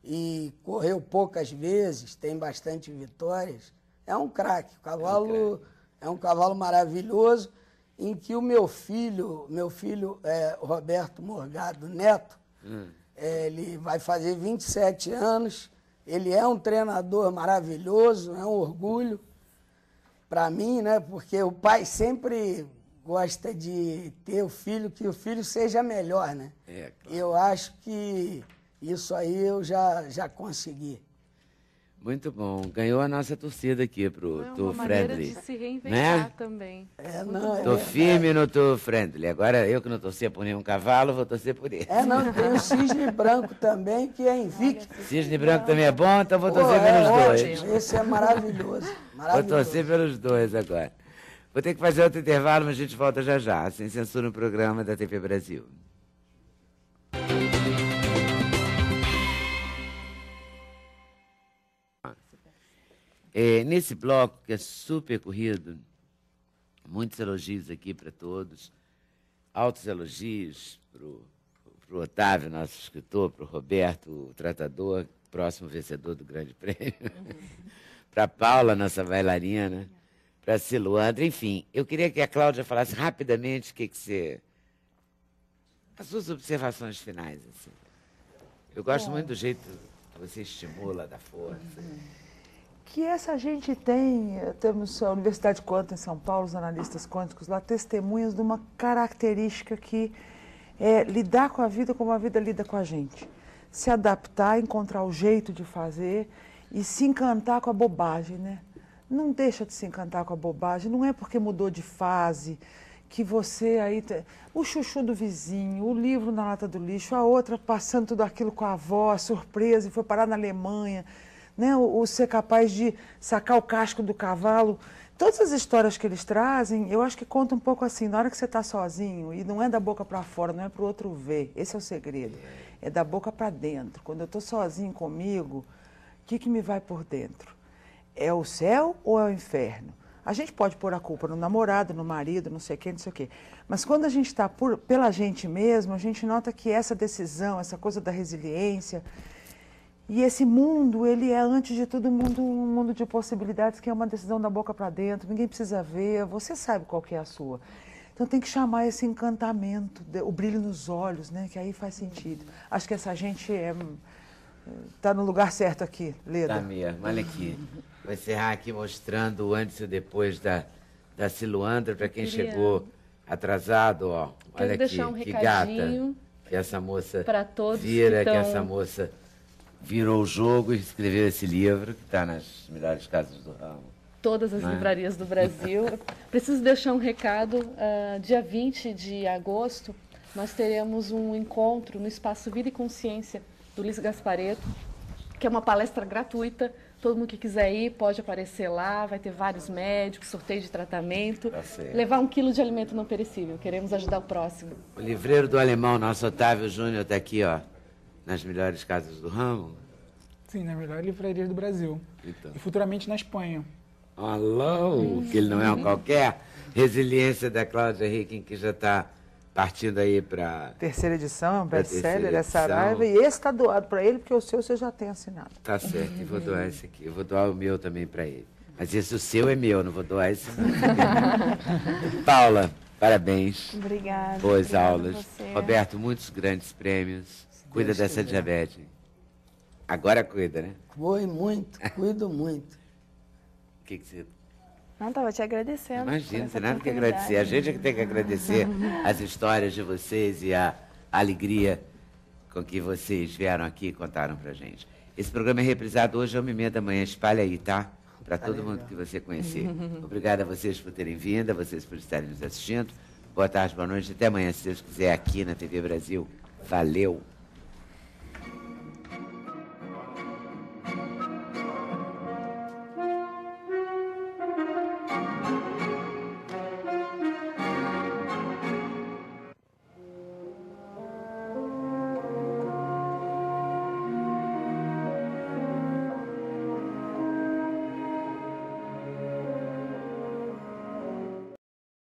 e correu poucas vezes, tem bastante vitórias, é um craque. O cavalo é um cavalo maravilhoso, em que o meu filho Roberto Morgado Neto, ele vai fazer 27 anos, ele é um treinador maravilhoso, é um orgulho para mim, né? Porque o pai sempre gosta de ter o filho, que o filho seja melhor, né? Claro. Eu acho que isso aí eu já consegui. Muito bom. Ganhou a nossa torcida aqui pro Too Friendly. É uma maneira de se reinventar também. Tô firme no Too Friendly. Agora, eu que não torcia por nenhum cavalo, vou torcer por ele. Tem o Cisne Branco também, que é invicto. Cisne Branco também é bom, então vou torcer pelos dois. Esse é maravilhoso. Vou torcer pelos dois agora. Vou ter que fazer outro intervalo, mas a gente volta já já. Sem Censura no programa da TV Brasil. Nesse bloco, que é super corrido, muitos elogios aqui para todos, altos elogios para o Otávio, nosso escritor, para o Roberto, o tratador, próximo vencedor do Grande Prêmio, para a Paula, nossa bailarina, para a Siluandra, enfim. Eu queria que a Cláudia falasse rapidamente as suas observações finais. Assim. Eu gosto muito do jeito que você estimula, da força. Que essa gente temos a Universidade Quântica em São Paulo, os analistas quânticos lá, testemunhas de uma característica que é lidar com a vida como a vida lida com a gente. Se adaptar, encontrar o jeito de fazer e se encantar com a bobagem, né? Não deixa de se encantar com a bobagem, não é porque mudou de fase que você aí... O chuchu do vizinho, o livro na lata do lixo, a outra passando tudo aquilo com a avó, a surpresa, e foi parar na Alemanha... Né, o ser capaz de sacar o casco do cavalo. Todas as histórias que eles trazem, eu acho que conta um pouco assim, na hora que você está sozinho, e não é da boca para fora, não é para o outro ver, esse é o segredo. é da boca para dentro. Quando eu estou sozinho comigo, o que me vai por dentro? É o céu ou é o inferno? A gente pode pôr a culpa no namorado, no marido, não sei quem, não sei o quê. Mas quando a gente está pela gente mesmo, a gente nota que essa decisão, essa coisa da resiliência, e esse mundo, ele é, antes de tudo, um mundo de possibilidades, que é uma decisão da boca para dentro, ninguém precisa ver, você sabe qual que é a sua. Então tem que chamar esse encantamento, o brilho nos olhos, né, que aí faz sentido. Acho que essa gente está no lugar certo aqui, Leda. Tá mesmo, olha aqui. Vou encerrar aqui mostrando o antes e o depois da Ciluandra, para quem chegou atrasado, ó. Olha aqui, deixar um que recadinho gata que essa moça para todos vira, que essa moça virou o jogo e escreveu esse livro, que está nas melhores casas do ramo. Todas as livrarias do Brasil. Preciso deixar um recado. Dia 20 de agosto, nós teremos um encontro no Espaço Vida e Consciência do Luiz Gasparetto, que é uma palestra gratuita. Todo mundo que quiser ir pode aparecer lá, vai ter vários médicos, sorteio de tratamento. Tá certo. Levar 1 quilo de alimento não perecível. Queremos ajudar o próximo. O livreiro do Alemão, nosso Otávio Júnior, está aqui, ó, nas melhores casas do ramo. Sim, na melhor livraria do Brasil. Então. E futuramente na Espanha. Alô, que ele não é um qualquer. Resiliência da Cláudia Ricken, que já está partindo aí para... Terceira edição, é um Pra best-seller, terceira é Saraiva, e esse está doado para ele, porque o seu você já tem assinado. Tá certo, e vou doar esse aqui. Eu vou doar o meu também para ele. Mas esse o seu é meu, não vou doar esse não. Paula, parabéns. Obrigada. Boas obrigada a aulas. você. Roberto, muitos grandes prêmios. Cuida Deus dessa quiser. diabetes. Agora cuida, né? Foi muito, cuido muito. O que você... Não, estava te agradecendo. Imagina, não por tem essa nada que agradecer. A oportunidade. gente é que tem que agradecer as histórias de vocês e a alegria com que vocês vieram aqui e contaram pra gente. Esse programa é reprisado hoje às 1h30 da manhã. Espalha aí, tá? Para todo mundo que você conhecer. Obrigada a vocês por terem vindo, a vocês por estarem nos assistindo. Boa tarde, boa noite. Até amanhã, se Deus quiser, aqui na TV Brasil. Valeu!